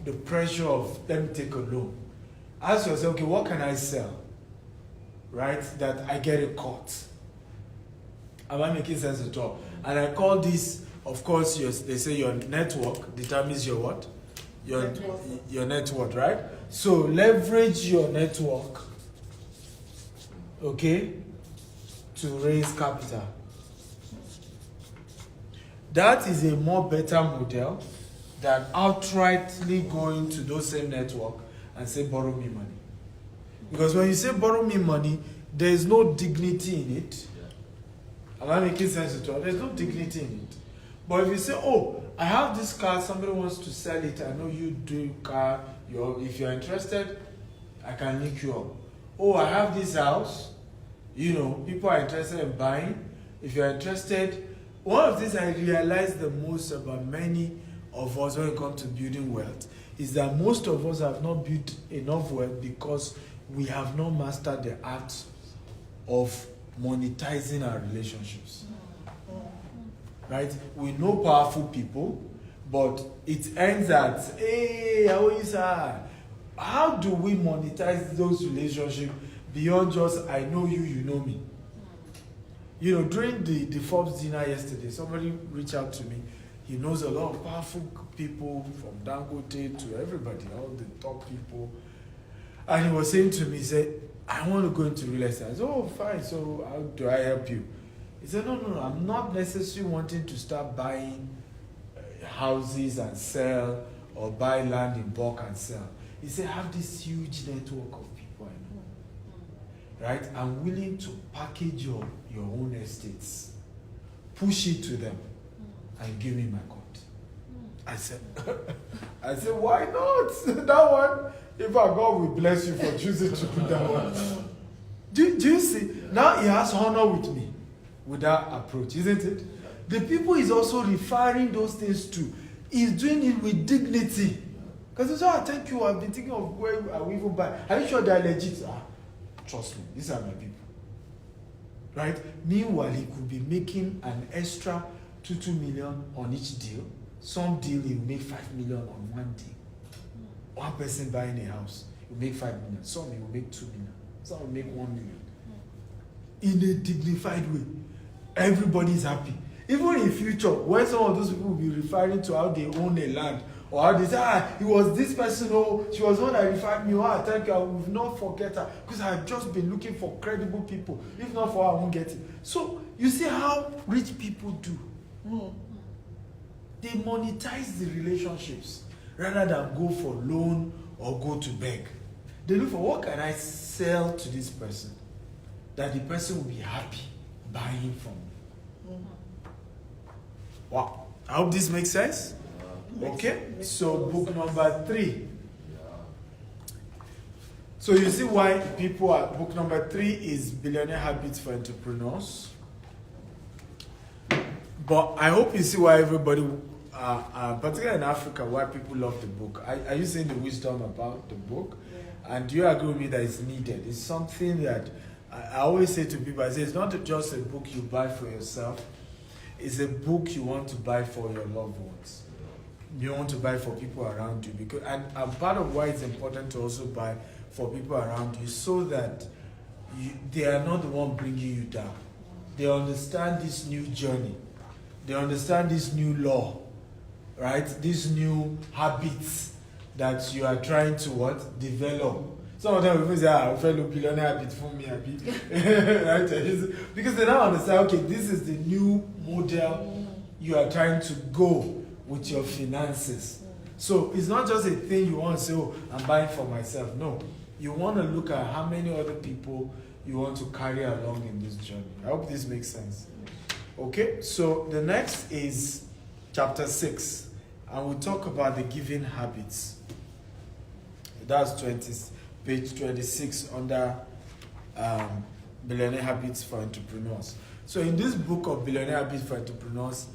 the pressure of, let me take a loan, ask yourself, okay, what can I sell? Right? That I get a cut. Am I making sense at all? And I call this, of course, they say your network determines your what? Your network, right? So leverage your network, okay, to raise capital. That is a more better model than outrightly going to those same network and say, borrow me money. Because when you say borrow me money, there is no dignity in it. Am I making sense at all? There's no dignity in it. But if you say, oh, I have this car, somebody wants to sell it, I know you do car, if you're interested, I can link you up. Oh, I have this house, people are interested in buying. If you're interested, one of the things I realize the most about many of us when it comes to building wealth is that most of us have not built enough wealth because we have not mastered the art of monetizing our relationships. Right? We know powerful people, but it ends at, hey, how is that? How do we monetize those relationships beyond just, I know you, you know me? During the Forbes dinner yesterday, somebody reached out to me. He knows a lot of powerful people from Dangote to everybody, all the top people. And he was saying to me, he said, I want to go into real estate. I said, oh, fine, so how do I help you? He said, no, I'm not necessarily wanting to start buying houses and sell or buy land in bulk and sell. He said, I have this huge network of people I know. Right? I'm willing to package your own estates, push it to them, and give me my cut. I said, why not? That one, if our God will bless you for choosing to do that one. Do you see? Now he has honor with me with that approach, isn't it? The people he's also referring those things to, he's doing it with dignity. Because he said, thank you, I've been thinking of where I will even buy. Are you sure they're legit? Trust me, these are my people. Right? Meanwhile, he could be making an extra 2 million on each deal. Some deal he will make 5 million on one deal. One person buying a house will make 5 million. Some he will make 2 million. Some will make 1 million. In a dignified way. Everybody is happy. Even in future, when some of those people will be referring to how they own a land, or how they say, it was this person, she was the one that referred me, thank you, I will not forget her, because I have just been looking for credible people. If not for her, I won't get it. So, you see how rich people do. They monetize the relationships, rather than go for loan or go to beg. They look for, what can I sell to this person, that the person will be happy buying from me. Wow. I hope this makes sense. Okay, so book number 3. So you see why people are, book number 3 is Billionaire Habits for Entrepreneurs. But I hope you see why everybody, particularly in Africa, why people love the book. Are you saying the wisdom about the book? Yeah. And do you agree with me that it's needed? It's something that I always say to people, I say it's not just a book you buy for yourself, it's a book you want to buy for your loved ones. You want to buy for people around you, because and part of why it's important to also buy for people around you, so that they are not the one bringing you down. They understand this new journey. They understand this new law, right? These new habits that you are trying to what? Develop. Some of them will say, fellow billionaire habit for me, right? Because they now understand, okay, this is the new model you are trying to go with your finances. So it's not just a thing you want to say, oh, I'm buying for myself. No. You want to look at how many other people you want to carry along in this journey. I hope this makes sense. Okay, so the next is chapter 6, and we'll talk about the giving habits. That's page 26 under Billionaire Habits for Entrepreneurs. So in this book of Billionaire Habits for Entrepreneurs,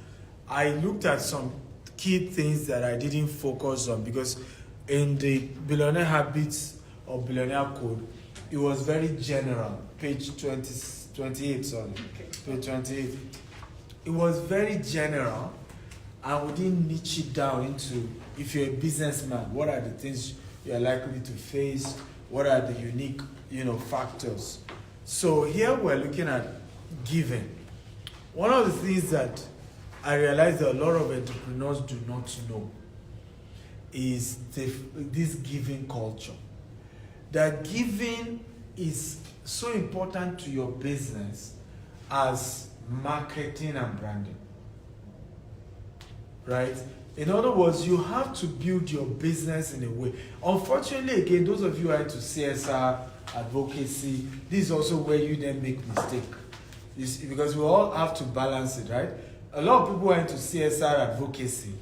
I looked at some key things that I didn't focus on, because in the Billionaire Habits or Billionaire Code, it was very general. Page 28, sorry. Okay. Page 28. It was very general, and we didn't niche it down into, if you're a businessman, what are the things you're likely to face? What are the unique, factors? So here we're looking at giving. One of the things that I realized that a lot of entrepreneurs do not know is this giving culture. That giving is so important to your business as marketing and branding. Right? In other words, you have to build your business in a way. Unfortunately, again, those of you who are into CSR, advocacy, this is also where you then make mistake. Because we all have to balance it, right? A lot of people who are into CSR advocacy,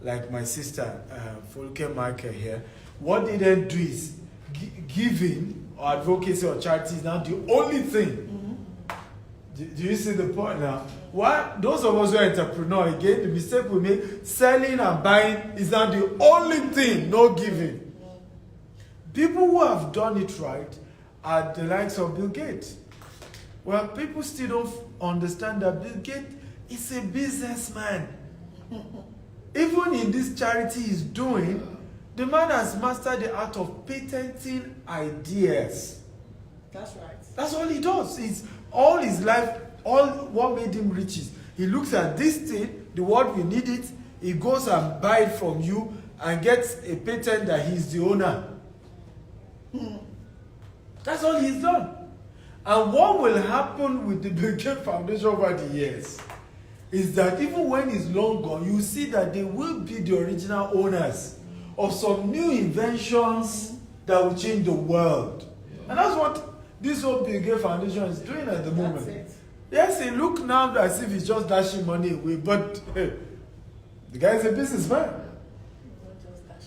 like my sister, Folke Michael here, what they then do is giving or advocacy or charity is now the only thing. Do you see the point now? Why those of us who are entrepreneurs, again, the mistake we make, selling and buying is now the only thing, no giving. People who have done it right are the likes of Bill Gates. Well, people still don't understand that Bill Gates is a businessman. Even in this charity he's doing, the man has mastered the art of patenting ideas. That's right. That's all he does. It's all his life, all what made him rich is he looks at this thing, the world will need it, he goes and buys it from you and gets a patent that he's the owner. That's all he's done. And what will happen with the Bill Gates Foundation over the years is that even when he's long gone, you see that they will be the original owners of some new inventions that will change the world. And that's what this whole Bill Gates Foundation is doing at the moment. That's it. Yes, it looks now as if he's just dashing money away, but hey, the guy is a businessman.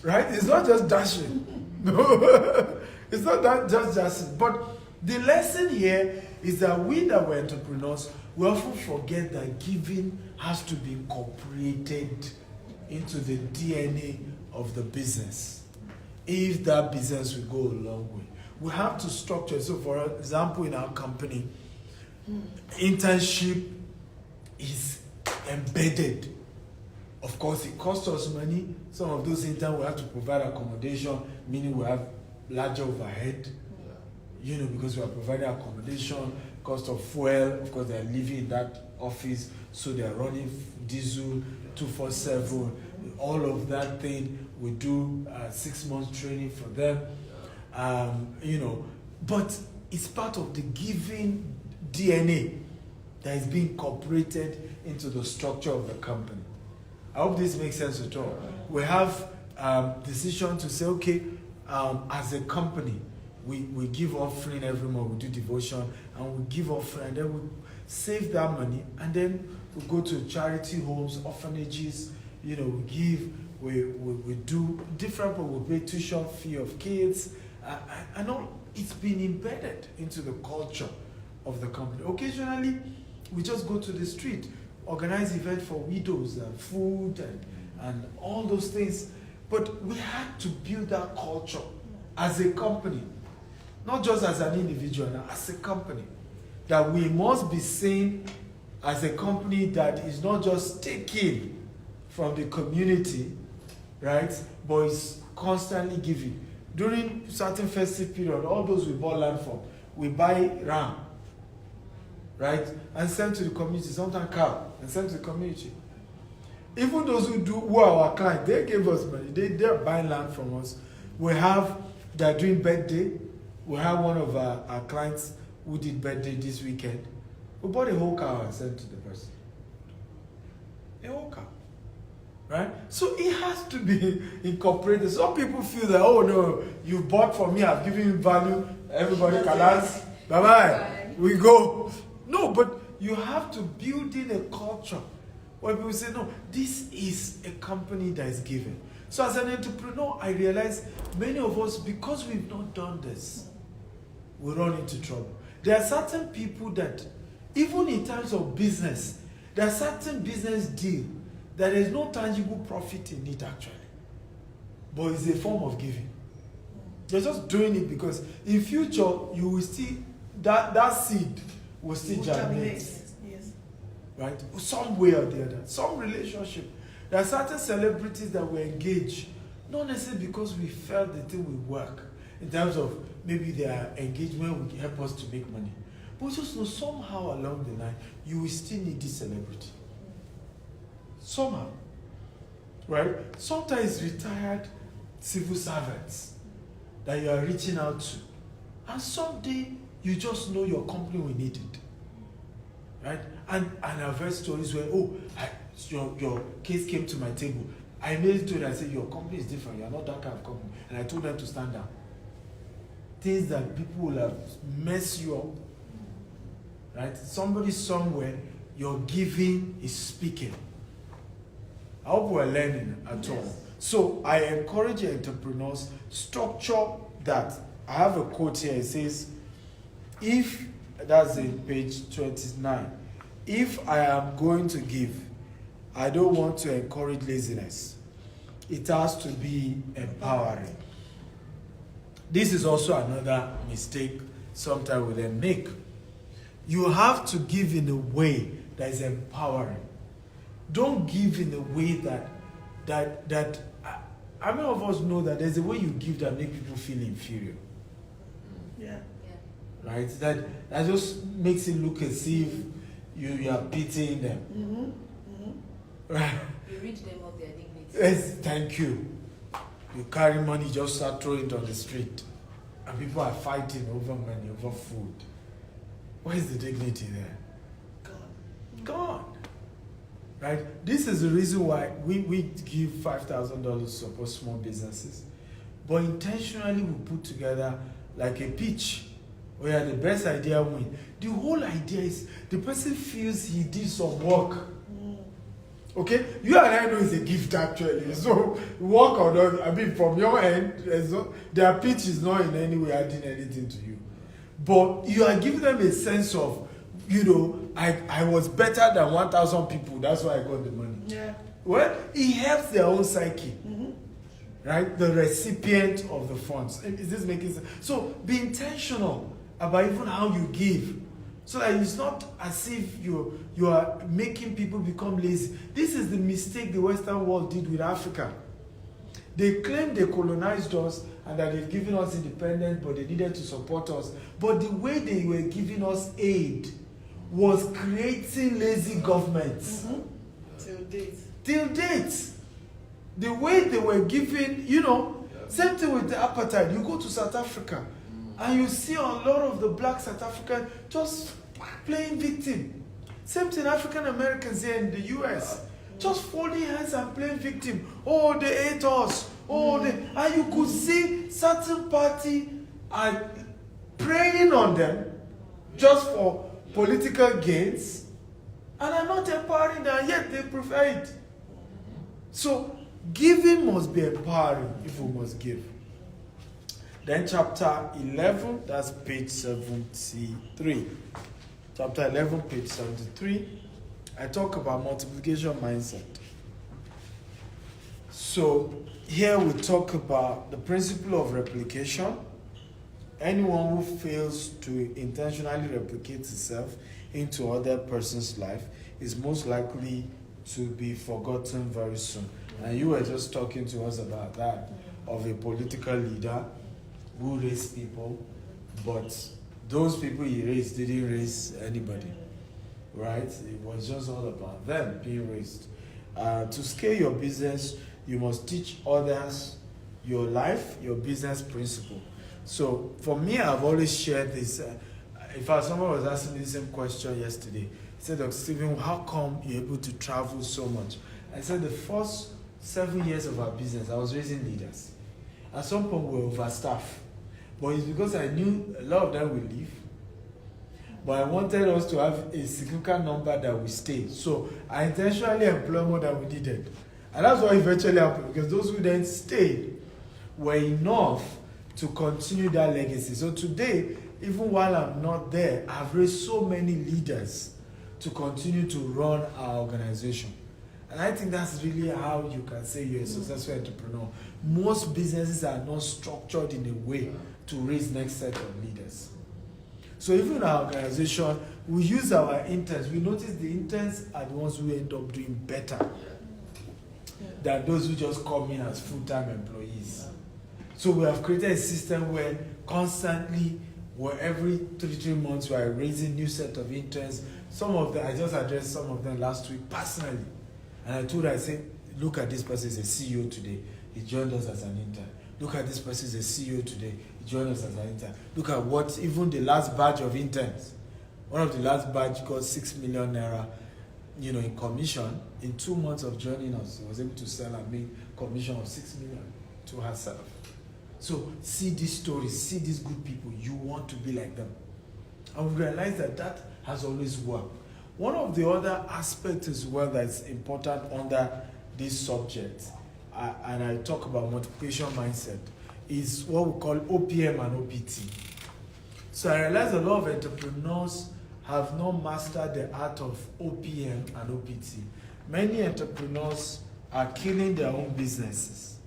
Right? It's not just dashing. No, it's not that just dashing. But the lesson here is that we that were entrepreneurs, we often forget that giving has to be incorporated into the DNA of the business. If that business will go a long way. We have to structure. So for example, in our company, internship is embedded. Of course, it costs us money. Some of those interns will have to provide accommodation, meaning we have larger overhead, because we are providing accommodation, cost of fuel. Of course, they are living in that office, so they are running diesel 24/7. All of that thing, we do 6 months training for them. But it's part of the giving DNA that is being incorporated into the structure of the company. I hope this makes sense at all. We have decision to say, okay, as a company, we give offering every month, we do devotion, and we give offering, and then we save that money, and then we go to charity homes, orphanages, we give, we do different, but we pay tuition fee of kids. I know it's been embedded into the culture of the company. Occasionally, we just go to the street, organize events for widows and food and all those things. But we had to build that culture as a company, not just as an individual, as a company, that we must be seen as a company that is not just taking from the community, right, but is constantly giving. During certain festive period, all those we bought land from, we buy ram, right, and send to the community, sometimes cow, and send to the community. Even those who are our clients, they gave us money. They're buying land from us. They're doing birthday. We have one of our clients who did birthday this weekend. We bought a whole cow and sent to the person. A whole cow. Right? So it has to be incorporated. Some people feel that, oh no, you bought from me, I've given you value, everybody colors, bye-bye, we go. No, but you have to build in a culture where people say, no, this is a company that is giving. So as an entrepreneur, I realize many of us, because we've not done this, we run into trouble. There are certain people that, even in terms of business, there are certain business deals that there is no tangible profit in it actually. But it's a form of giving. They're just doing it because in future, you will see that seed will still germinate. Yes. Right? Some way or the other. Some relationship. There are certain celebrities that we engage, not necessarily because we felt the thing will work, in terms of maybe their engagement will help us to make money. But just know somehow along the line, you will still need this celebrity. Somehow. Right? Sometimes retired civil servants that you are reaching out to. And someday, you just know your company will need it. Right? And I've heard stories where, your case came to my table. I immediately told them, I said, your company is different. You're not that kind of company. And I told them to stand down. Things that people will have messed you up. Right? Somebody somewhere, your giving is speaking. I hope we're learning at all. So I encourage entrepreneurs, structure that. I have a quote here. It says, that's in page 29. If I am going to give, I don't want to encourage laziness. It has to be empowering. This is also another mistake sometimes we then make. You have to give in a way that is empowering. Don't give in a way that how many of us know that there's a way you give that make people feel inferior? Yeah. Right? That just makes it look as if you are pitying them. Right? You rid them of their dignity. Yes, thank you. You carry money, just start throwing it on the street. And people are fighting over money, over food. Where is the dignity there? Gone. Right? This is the reason why we give $5,000 to support small businesses. But intentionally we put together like a pitch where the best idea wins. The whole idea is the person feels he did some work. Okay? You and I know it's a gift actually. So work or not, from your end, their pitch is not in any way adding anything to you. But you are giving them a sense of, I was better than 1,000 people. That's why I got the money. Yeah. Well, it helps their own psyche. Right? The recipient of the funds. Is this making sense? So be intentional about even how you give. So that it's not as if you are making people become lazy. This is the mistake the Western world did with Africa. They claimed they colonized us and that they've given us independence, but they needed to support us. But the way they were giving us aid was creating lazy governments. Till date. The way they were giving, same thing with the apartheid. You go to South Africa and you see a lot of the black South Africans just playing victim. Same thing African Americans here in the US. Just folding hands and playing victim. Oh, they ate us. And you could see certain party are preying on them just for political gains and are not empowering them, yet they prefer it. So giving must be empowering if we must give. Then chapter 11, that's page 73. Chapter 11, page 73, I talk about multiplication mindset. So here we talk about the principle of replication. Anyone who fails to intentionally replicate itself into other person's life is most likely to be forgotten very soon. And you were just talking to us about that, of a political leader who raised people, but those people he raised didn't raise anybody, right? It was just all about them being raised. To scale your business, you must teach others your life, your business principle. So for me, I've always shared this. In fact, someone was asking me the same question yesterday. He said, Dr. Stephen, how come you're able to travel so much? I said the first 7 years of our business, I was raising leaders. At some point, we were overstaffed. But it's because I knew a lot of them would leave. But I wanted us to have a significant number that would stay. So I intentionally employed more than we needed. And that's what eventually happened, because those who then stayed were enough to continue that legacy. So today, even while I'm not there, I've raised so many leaders to continue to run our organization. And I think that's really how you can say you're a successful entrepreneur. Most businesses are not structured in a way to raise next set of leaders. So even in our organization, we use our interns. We notice the interns are the ones who end up doing better than those who just come in as full-time employees. So we have created a system where constantly, where every 3 months, we are raising new set of interns. Some of them, I just addressed some of them last week personally. And I told her, I said, look at this person is a CEO today. He joined us as an intern. Look at this person is a CEO today. He joined us as an intern. Look at what even the last batch of interns. One of the last batch got 6 million naira, in commission. In 2 months of joining us, he was able to sell and make commission of 6 million to herself. So see these stories, see these good people. You want to be like them. And we realize that has always worked. One of the other aspects as well that's important under this subject, and I talk about multiplication mindset, is what we call OPM and OPT. So I realize a lot of entrepreneurs have not mastered the art of OPM and OPT. Many entrepreneurs are killing their own businesses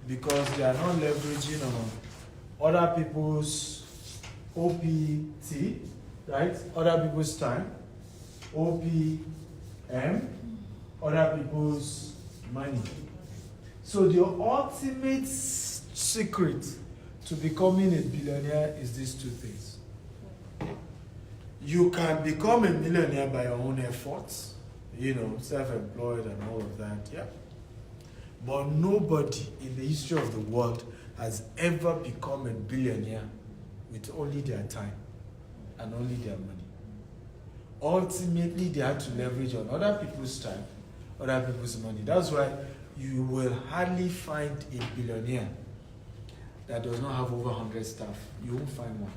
because they are not leveraging on other people's OPT, right? Other people's time, OPM, other people's money. So the ultimate secret to becoming a billionaire is these two things. You can become a millionaire by your own efforts, self-employed and all of that, yeah. But nobody in the history of the world has ever become a billionaire with only their time and only their money. Ultimately, they had to leverage on other people's time, other people's money. That's why you will hardly find a billionaire that does not have over 100 staff. You won't find one.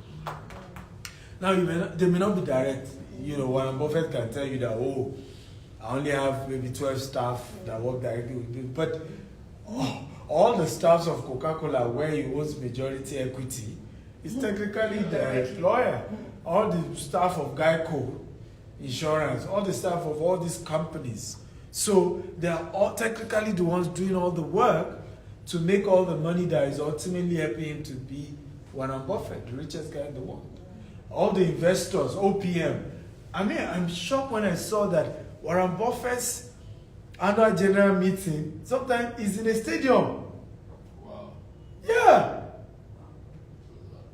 Now, they may not be direct. Warren Buffett can tell you that, I only have maybe 12 staff that work directly with me. But all the staffs of Coca-Cola, where he owns majority equity, is technically the employer. All the staff of Geico Insurance, all the staff of all these companies. So they are all technically the ones doing all the work to make all the money that is ultimately helping him to be Warren Buffett, the richest guy in the world. All the investors, OPM. I mean, I'm shocked when I saw that Warren Buffett's annual general meeting sometimes is in a stadium. Wow. Yeah.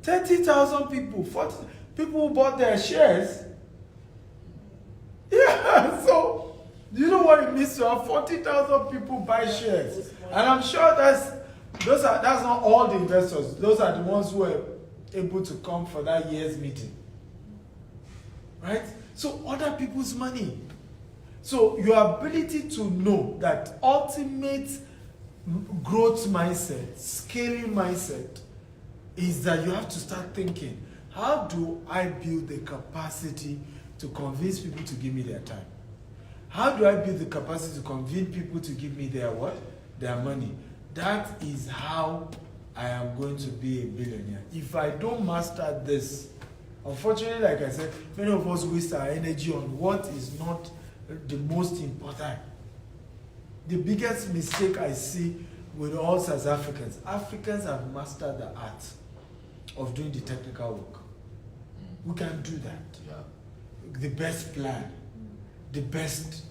30,000 people, 40 people who bought their shares. Yeah, so you know what it means to have 40,000 people buy shares? And I'm sure that's not all the investors. Those are the ones who were able to come for that year's meeting. Right? So other people's money. So your ability to know that ultimate growth mindset, scaling mindset, is that you have to start thinking, how do I build the capacity to convince people to give me their time? How do I build the capacity to convince people to give me their what? Their money. That is how I am going to be a billionaire. If I don't master this, unfortunately, like I said, many of us waste our energy on what is not the most important. The biggest mistake I see with us as Africans have mastered the art of doing the technical work. We can do that. Yeah. The best plan, the best,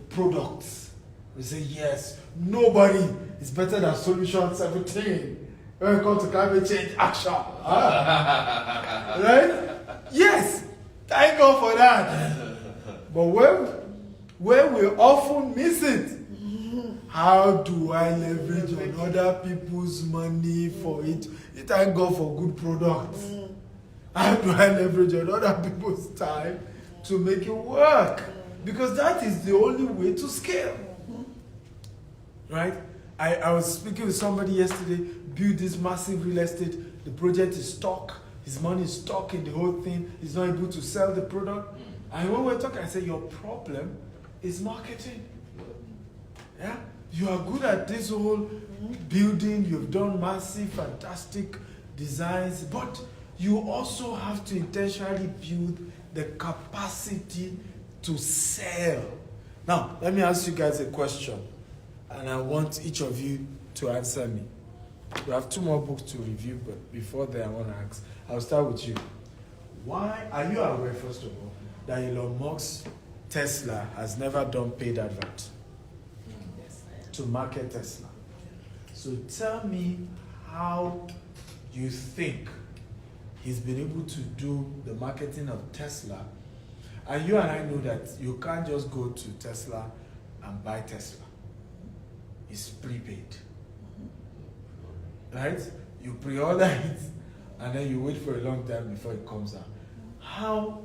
products. We say, yes, nobody is better than Solution 17. when it comes to climate change action. Right? Yes, thank God for that. But where we often miss it, how do I leverage on other people's money for it? Thank God for good products. How do I leverage on other people's time to make it work? Because that is the only way to scale. Right? I was speaking with somebody yesterday, built this massive real estate. The project is stuck. His money is stuck in the whole thing. He's not able to sell the product. And when we're talking, I said, your problem is marketing. Yeah? You are good at this whole building. You've done massive, fantastic designs. But you also have to intentionally build the capacity to sell. Now, let me ask you guys a question. And I want each of you to answer me. We have 2 more books to review, but before that, I want to ask. I'll start with you. Why are you aware, first of all, that Elon Musk's Tesla has never done paid advert to market Tesla? So tell me how you think he's been able to do the marketing of Tesla. And you and I know that you can't just go to Tesla and buy Tesla. It's prepaid. Right? You pre-order it and then you wait for a long time before it comes out. How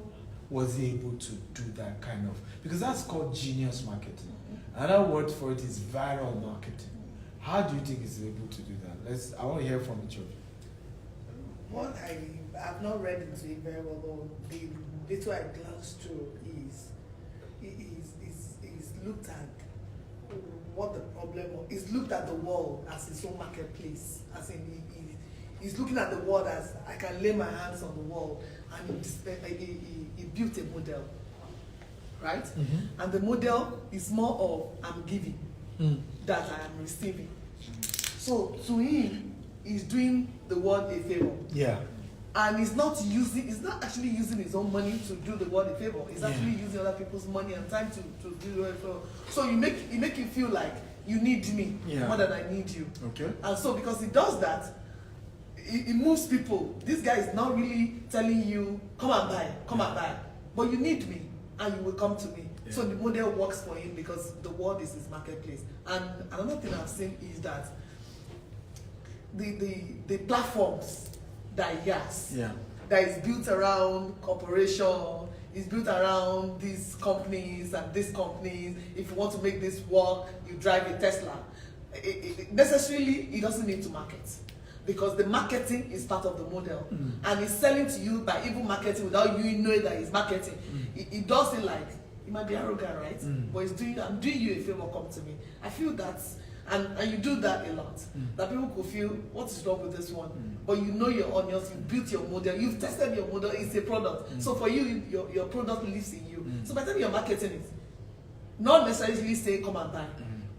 was he able to do that kind of, because that's called genius marketing. Another word for it is viral marketing. How do you think he's able to do that? I want to hear from each of you. What I've not read into it very well, but the little I glanced through is looked at what the problem was. He's looked at the world as his own marketplace. As in, he's looking at the world as I can lay my hands on the world, and he built a model, right? Mm-hmm. And the model is more of I'm giving that I am receiving. So to him, he's doing the world a favor. Yeah. And he's not actually using his own money to do the world a favor. He's actually using other people's money and time to do the world a favor. So you make you feel like you need me more than I need you. Okay. And so because he does that, it moves people. This guy is not really telling you, come and buy. But you need me and you will come to me. Yeah. So the model works for him because the world is his marketplace. And another thing I've seen is that the platforms that he has, that is built around corporation, is built around these companies and these companies. If you want to make this work, you drive a Tesla. Necessarily, he doesn't need to market, because the marketing is part of the model, and he's selling to you by even marketing without you knowing that he's marketing. He does it like, he might be arrogant, right? But I'm doing you a favor, come to me. I feel that's, and you do that a lot. That people could feel, what is wrong with this one? But you know your audience, you built your model, you've tested your model, it's a product. So for you, your product lives in you. So by the time you're marketing it, not necessarily say come and buy,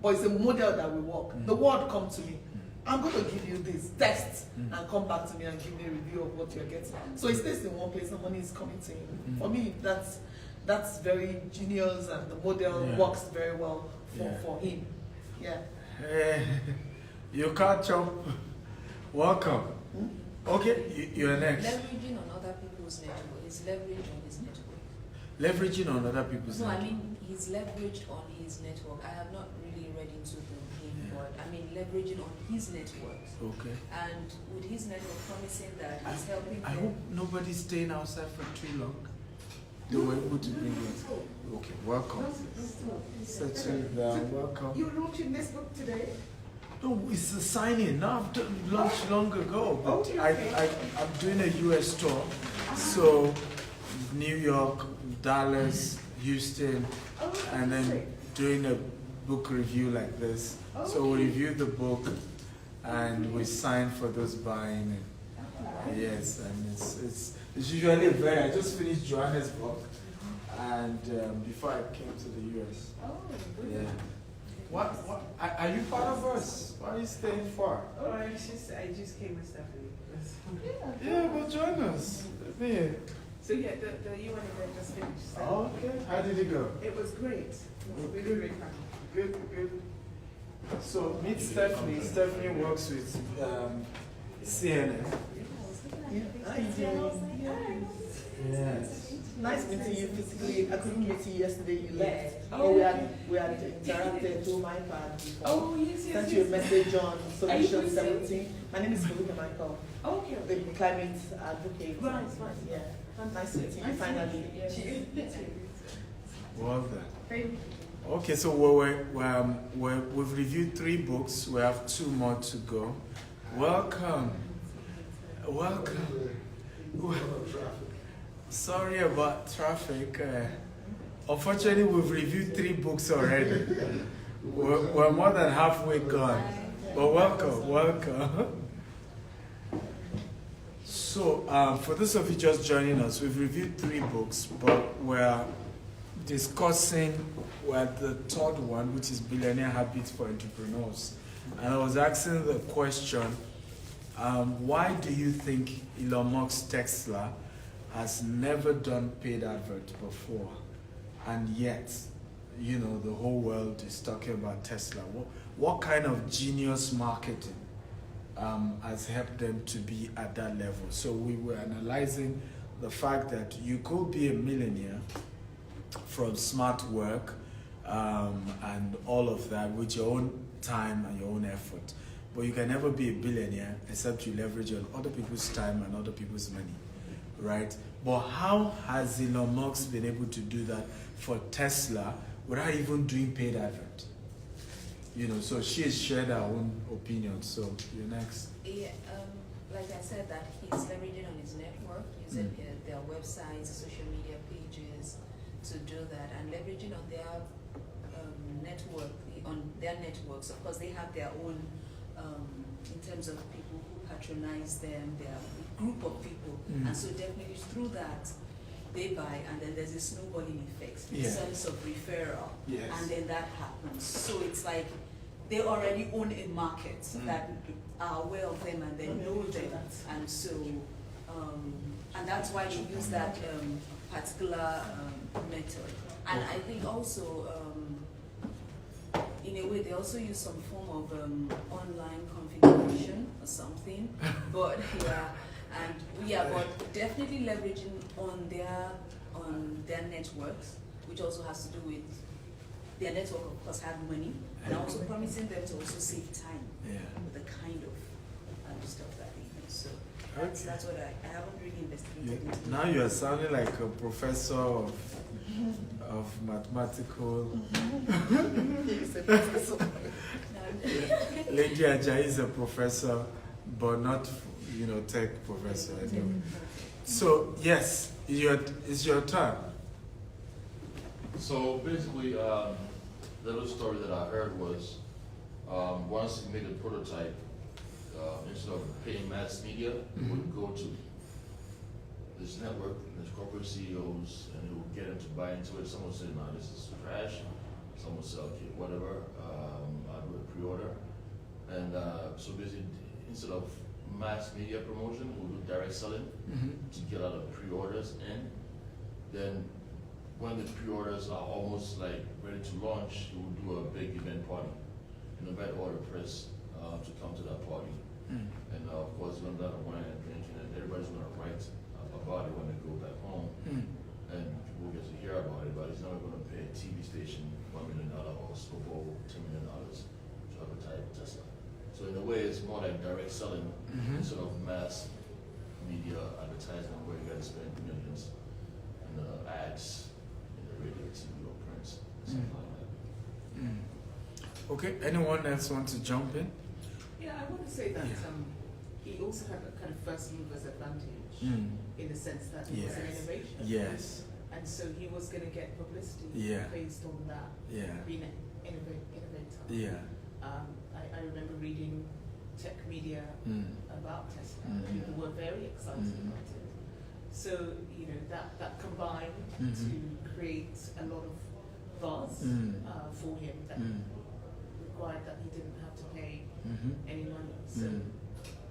but it's a model that will work. The word come to me. I'm going to give you this, test, and come back to me and give me a review of what you're getting. So it stays in one place, the money is coming to him. For me, that's very genius, and the model works very well for him. Yeah. Hey, you can't jump. Welcome. Okay, you're next. Leveraging on other people's network. Is leverage on his network. Leveraging on other people's network. No, I mean he's leveraged on his network. I have not really read into him, but I mean leveraging on his network. Okay. And with his network promising that he's helping. I hope nobody's staying outside for too long. They were able to bring it. Okay, welcome. Settle down, welcome. You launching this book today? No, it's a signing. No, I've launched long ago, but I'm doing a US tour. So, New York, Dallas, Houston, and then doing a book review like this. So we review the book and we sign for those buying. And yes, and it's usually I just finished Joanna's book, and before I came to the US. Oh, good. Yeah. What? Are you part of us? Why are you staying far? Oh, I just came with Stephanie. Yeah, but join us. Yeah. So yeah, the UN event just finished. So Oh, okay. How did it go? it was great. It was really great fun. Good. So meet Stephanie. Stephanie works with CNN. Yeah. Hi, Jane. Yes. Nice meeting you physically. I couldn't meet you yesterday. You left. Oh, But we had interacted through my pad before. Oh, yes, Sent you a message on Solution Are you 17. My name is Felipe Michael, Okay. the climate advocate. Right. Yeah. Nice meeting you finally. Well done. Thank you. Okay, so we've reviewed 3 books. We have 2 more to go. Welcome. Welcome. Sorry about traffic. Unfortunately, we've reviewed 3 books already. We're more than halfway gone. But welcome. So, for those of you just joining us, we've reviewed 3 books, but we're discussing the 3rd one, which is Billionaire Habits for Entrepreneurs. And I was asking the question, why do you think Elon Musk's Tesla has never done paid advert before? And yet, you know, the whole world is talking about Tesla. What kind of genius marketing has helped them to be at that level? So we were analyzing the fact that you could be a millionaire from smart work and all of that with your own time and your own effort. But you can never be a billionaire except you leverage on other people's time and other people's money, right? But how has Elon Musk been able to do that for Tesla without even doing paid advert? You know, so she has shared her own opinion. So you're next. Yeah, like I said, that he's leveraging on his network, using their websites, social media pages to do that, and leveraging on their networks. Of course, they have their own, in terms of people who patronize them, their group of people, and so definitely through that, they buy, and then there's a snowballing effect in sense of referral, and then that happens. So it's like they already own a market that are aware of them and they know them, and so and that's why they use that particular method. And I think also in a way they also use some form of online configuration or something, but but definitely leveraging on their networks, which also has to do with their network, of course, have money, and also promising them to also save time with the kind of stuff that they use. So that's what I haven't really investigated into. Now you are sounding like a professor of mathematical. Lady Ajayi is a professor, but not, tech professor. So yes, it's your turn. So basically, the little story that I heard was once he made a prototype, instead of paying mass media, he would go to this network, there's corporate CEOs, and he would get them to buy into it. Someone would say, "No, this is trash." Someone would say, "Okay, whatever, I'll do a pre-order." And so basically, instead of mass media promotion, we'll do direct selling to get a lot of pre-orders in. Then when the pre-orders are almost like ready to launch, we will do a big event party and invite all the press to come to that party. And of course, we're going to wine and drinking, and everybody's going to write about it when they go back home. And people get to hear about it, but he's not going to pay a TV station $1 million or Super Bowl $10 million to advertise Tesla. So in a way, it's more like direct selling instead of mass media advertising where you got to spend millions in the ads in the radio, TV, or print, something like that. Okay, anyone else want to jump in? Yeah, I want to say that he also had a kind of first mover's advantage in the sense that he was an innovation. Yes. And so he was going to get publicity based on that, being an innovator. Yeah. I remember reading tech media about Tesla. People were very excited about it. So, that combined to create a lot of buzz for him that required that he didn't have to pay any money. So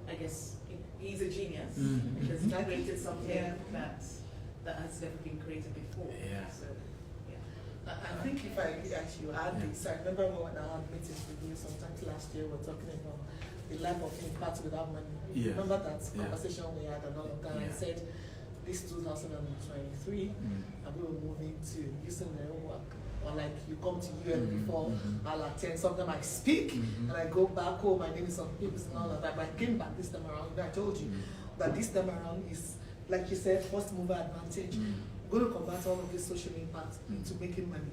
I guess he's a genius because he created something that has never been created before. Yeah. So, I think if I should add this, I remember when I had meetings with you sometimes last year, we were talking about the life of impact without money. Yeah. Remember that conversation we had and all of that? I said, this 2023, and we were moving to using their own work. Or like you come to UN before, I'll attend, sometimes I speak, and I go back home, my name is on papers and all of that. But I came back this time around, and I told you that this time around is, like you said, first mover advantage. We're going to convert all of this social impact into making money.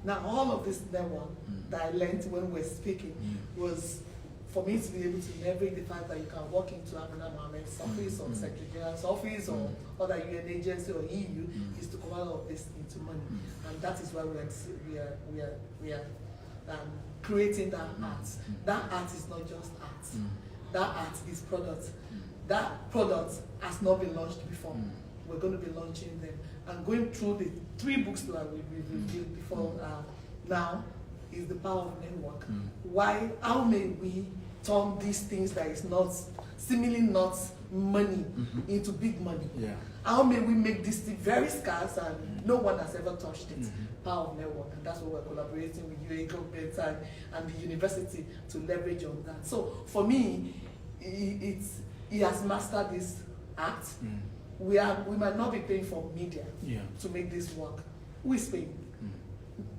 Now, all of this network that I learned when we were speaking was for me to be able to leverage the fact that you can walk into Abraham Mohammed's office or Secretary General's office or other UN agency or EU is to convert all of this into money. And that is why we are creating that art. That art is not just art. That art is product. That product has not been launched before. We're going to be launching them. And going through the 3 books that we've reviewed before now is the power of network. How may we turn these things that is not, seemingly not money into big money? How may we make this thing very scarce and no one has ever touched it? Power of network, and that's what we're collaborating with UAE government and the university to leverage on that. So for me, he has mastered this art. We might not be paying for media to make this work. Who is paying?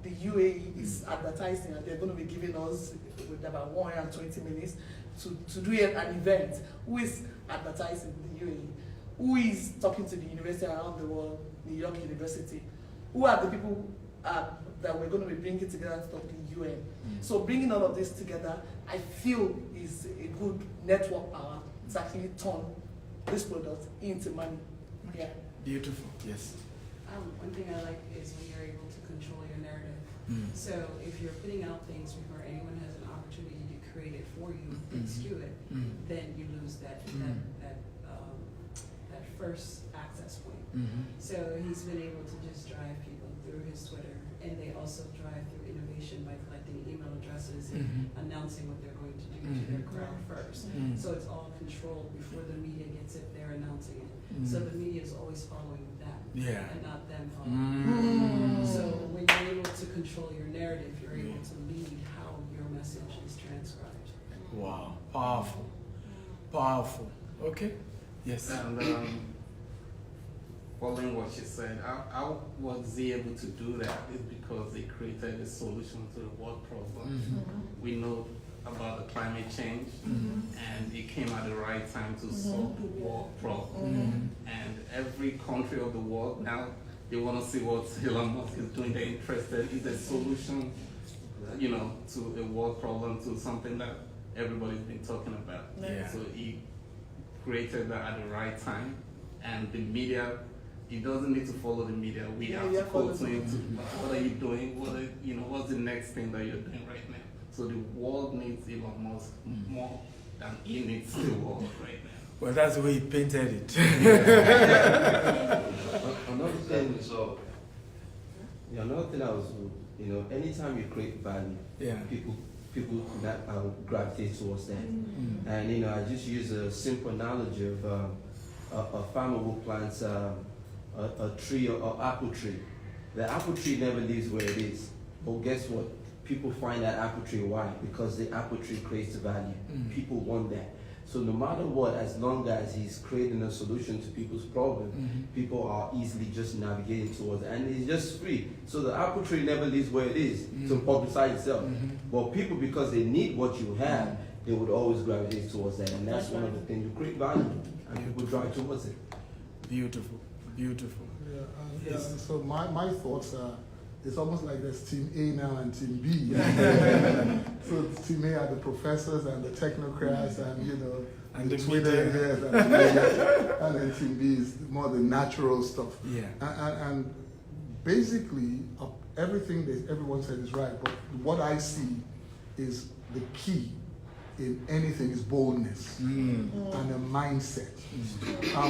The UAE is advertising, and they're going to be giving us with about 120 minutes to do an event. Who is advertising? The UAE. Who is talking to the university around the world? New York University. Who are the people that we're going to be bringing together to talk to the UN? So bringing all of this together, I feel is a good network power to actually turn this product into money. Yeah. Beautiful. Yes. One thing I like is when you're able to control your narrative. So if you're putting out things before anyone has an opportunity to create it for you and skew it, then you lose that first access point. So he's been able to just drive people through his Twitter, and they also drive through innovation by collecting email addresses and announcing what they're going to do to their crowd first. So it's all controlled before the media gets it, they're announcing it. So the media is always following that and not them following. So when you're able to control your narrative, you're able to lead how your message is transcribed. Wow, powerful, powerful. Okay, yes. And following what she said, how was he able to do that is because they created a solution to the world problem. We know about the climate change, and it came at the right time to solve the world problem. And every country of the world now, they want to see what Elon Musk is doing. They're interested in the solution, to a world problem, to something that everybody's been talking about. So he created that at the right time, and the media. He doesn't need to follow the media. We have to quote him to what are you doing? What's the next thing that you're doing right now? So the world needs Elon Musk more than he needs the world right now. Well, that's the way he painted it. Another thing I was, anytime you create value, people gravitate towards that. And I just use a simple analogy of a farmer who plants a tree or apple tree. The apple tree never leaves where it is. But guess what? People find that apple tree. Why? Because the apple tree creates value. People want that. So no matter what, as long as he's creating a solution to people's problem, people are easily just navigating towards it. And it's just free. So the apple tree never leaves where it is to publicize itself. But people, because they need what you have, they would always gravitate towards that. And that's one of the things. You create value and people drive towards it. Beautiful. Beautiful. So my thoughts are, it's almost like there's Team A now and Team B. So Team A are the professors and the technocrats and the Twitter heads and then Team B is more the natural stuff. And basically everything that everyone said is right, but what I see is the key in anything is boldness and a mindset.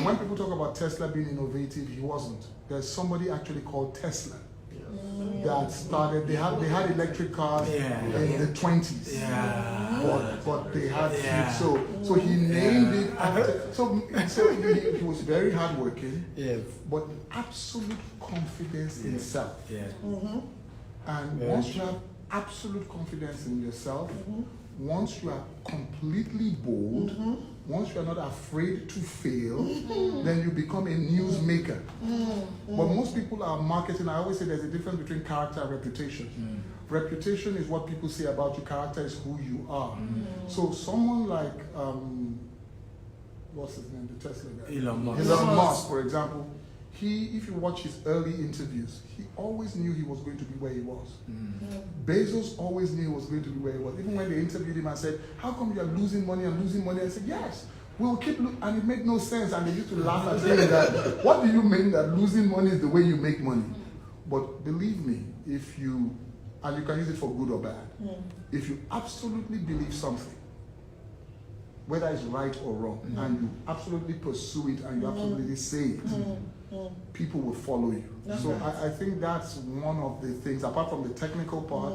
When people talk about Tesla being innovative, he wasn't. There's somebody actually called Tesla that started. They had electric cars in the 20s, but they had so he named it after. So he was very hardworking, but absolute confidence in himself. And once you have absolute confidence in yourself, once you are completely bold, once you are not afraid to fail, then you become a newsmaker. But most people are marketing. I always say there's a difference between character and reputation. Reputation is what people say about you. Character is who you are. So someone like, what's his name, the Tesla guy? Elon Musk. Elon Musk, for example. If you watch his early interviews, he always knew he was going to be where he was. Bezos always knew he was going to be where he was. Even when they interviewed him and said, how come you are losing money and losing money? I said, yes, we'll keep and it made no sense. And they used to laugh at him that, what do you mean that losing money is the way you make money? But believe me, if you, and you can use it for good or bad, if you absolutely believe something, whether it's right or wrong, and you absolutely pursue it and you absolutely say it, people will follow you. So I think that's one of the things, apart from the technical part,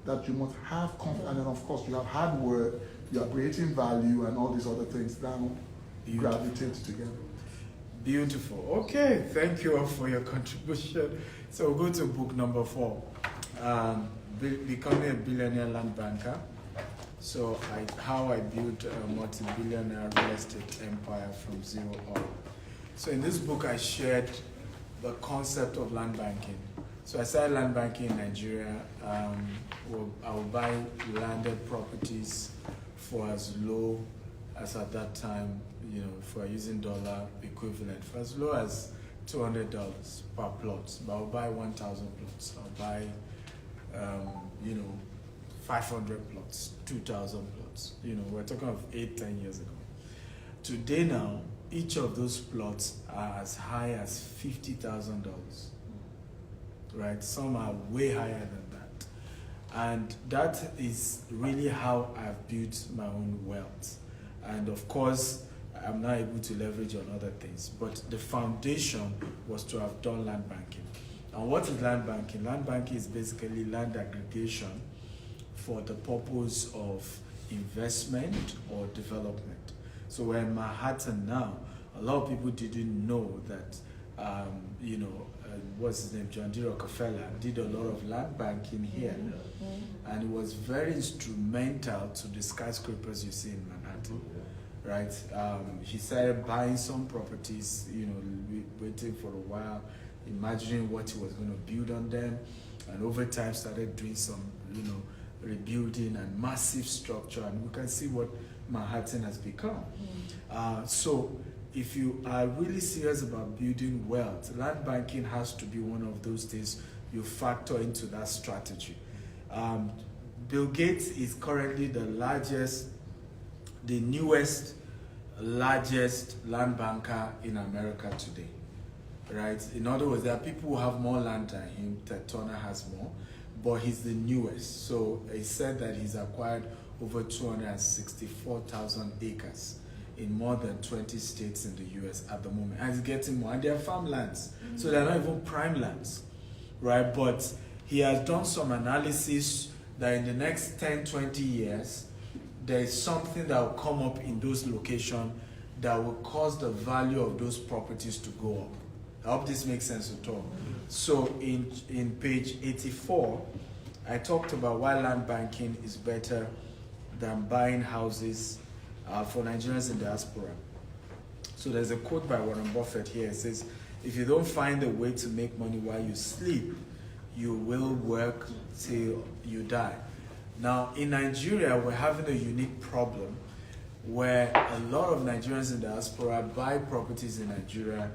that you must have confidence, and then of course you have hard work, you are creating value and all these other things now gravitate together. Beautiful. Okay, thank you all for your contribution. So we'll go to book number 4, Becoming a Billionaire Land Banker. So how I built a multi-billionaire real estate empire from zero up. So in this book I shared the concept of land banking. So I started land banking in Nigeria. I will buy landed properties for as low as at that time, for using dollar equivalent, for as low as $200 per plot. But I'll buy 1,000 plots. I'll buy, 500 plots, 2,000 plots. We're talking of 8-10 years ago. Today now, each of those plots are as high as $50,000, right? Some are way higher than that. And that is really how I've built my own wealth. And of course, I'm not able to leverage on other things, but the foundation was to have done land banking. And what is land banking? Land banking is basically land aggregation for the purpose of investment or development. So we're in Manhattan now. A lot of people didn't know that, what's his name, John D. Rockefeller did a lot of land banking here. And it was very instrumental to the skyscrapers you see in Manhattan, right? He started buying some properties, waiting for a while, imagining what he was going to build on them, and over time started doing some, rebuilding and massive structure, and we can see what Manhattan has become. So if you are really serious about building wealth, land banking has to be one of those things you factor into that strategy. Bill Gates is currently the newest, largest land banker in America today, right? In other words, there are people who have more land than him. Ted Turner has more, but he's the newest. So he said that he's acquired over 264,000 acres in more than 20 states in the US at the moment. And he's getting more. And they're farmlands. So they're not even prime lands, right? But he has done some analysis that in the next 10, 20 years, there is something that will come up in those locations that will cause the value of those properties to go up. I hope this makes sense at all. So in page 84, I talked about why land banking is better than buying houses for Nigerians in diaspora. So there's a quote by Warren Buffett here. It says, if you don't find a way to make money while you sleep, you will work till you die. Now, in Nigeria, we're having a unique problem where a lot of Nigerians in diaspora buy properties in Nigeria,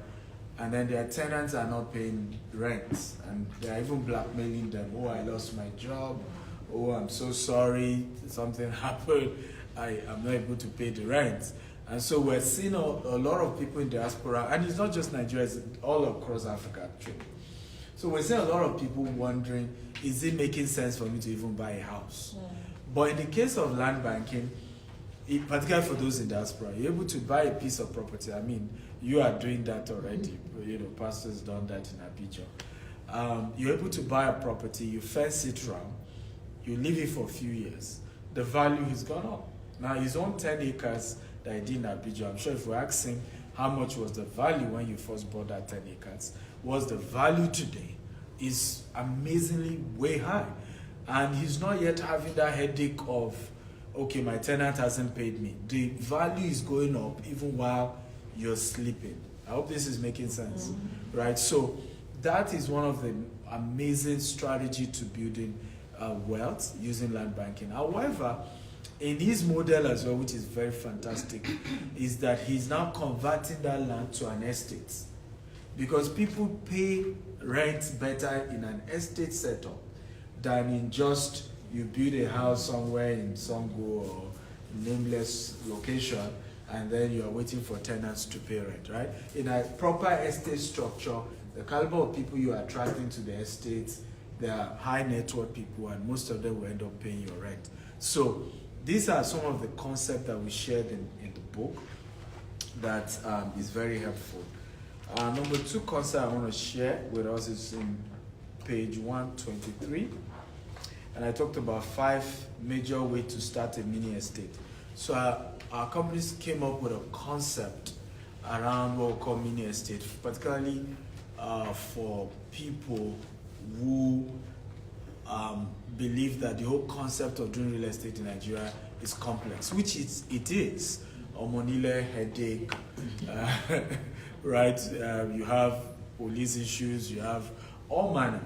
and then their tenants are not paying rent, and they're even blackmailing them. Oh, I lost my job. Oh, I'm so sorry, something happened. I'm not able to pay the rent. And so we're seeing a lot of people in diaspora, and it's not just Nigeria, it's all across Africa, actually. So we're seeing a lot of people wondering, is it making sense for me to even buy a house? But in the case of land banking, particularly for those in diaspora, you're able to buy a piece of property. I mean, you are doing that already. Pastor's done that in Abidjan. You're able to buy a property, you fence it round, you leave it for a few years. The value has gone up. Now, his own 10 acres that he did in Abidjan, I'm sure if we ask him how much was the value when you first bought that 10 acres, what's the value today? is amazingly way high. And he's not yet having that headache of, okay, my tenant hasn't paid me. The value is going up even while you're sleeping. I hope this is making sense, right? So that is one of the amazing strategy to building wealth using land banking. However, in his model as well, which is very fantastic, is that he's now converting that land to an estate. Because people pay rent better in an estate setup than in just you build a house somewhere in Songo or nameless location and then you are waiting for tenants to pay rent, right? In a proper estate structure, the caliber of people you are attracting to the estates, they are high net worth people and most of them will end up paying your rent. So these are some of the concepts that we shared in the book that is very helpful. Number 2 concept I want to share with us is in page 123. And I talked about 5 major ways to start a mini estate. So our companies came up with a concept around what we call mini estate, particularly for people who believe that the whole concept of doing real estate in Nigeria is complex, which it is. Omonile, headache, right? You have police issues, you have all manner.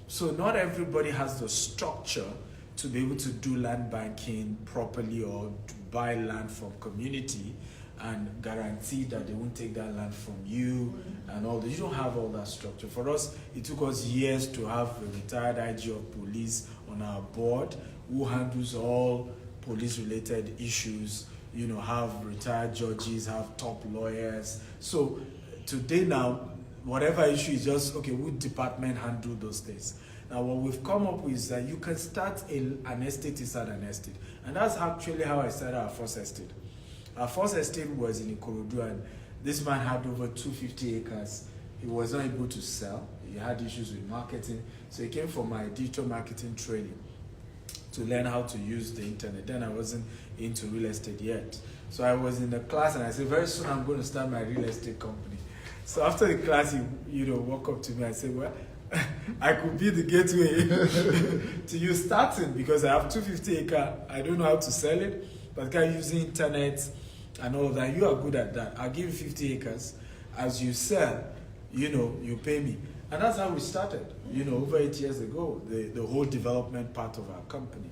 So not everybody has the structure to be able to do land banking properly or to buy land from community and guarantee that they won't take that land from you and all that. You don't have all that structure. For us, it took us years to have a retired IG of police on our board who handles all police-related issues, you know, have retired judges, have top lawyers. So today now, whatever issue is just, okay, which department handle those things? Now what we've come up with is that you can start an estate inside an estate. And that's actually how I started our first estate. Our first estate was in Ikorodu and this man had over 250 acres. He was not able to sell. He had issues with marketing. So he came for my digital marketing training to learn how to use the internet. Then I wasn't into real estate yet. So I was in the class and I said, very soon I'm going to start my real estate company. So after the class, he walked up to me and said, well, I could be the gateway to you starting because I have 250 acres. I don't know how to sell it, but can use the internet and all of that. You are good at that. I'll give you 50 acres. As you sell, you pay me. And that's how we started, over 8 years ago, the whole development part of our company.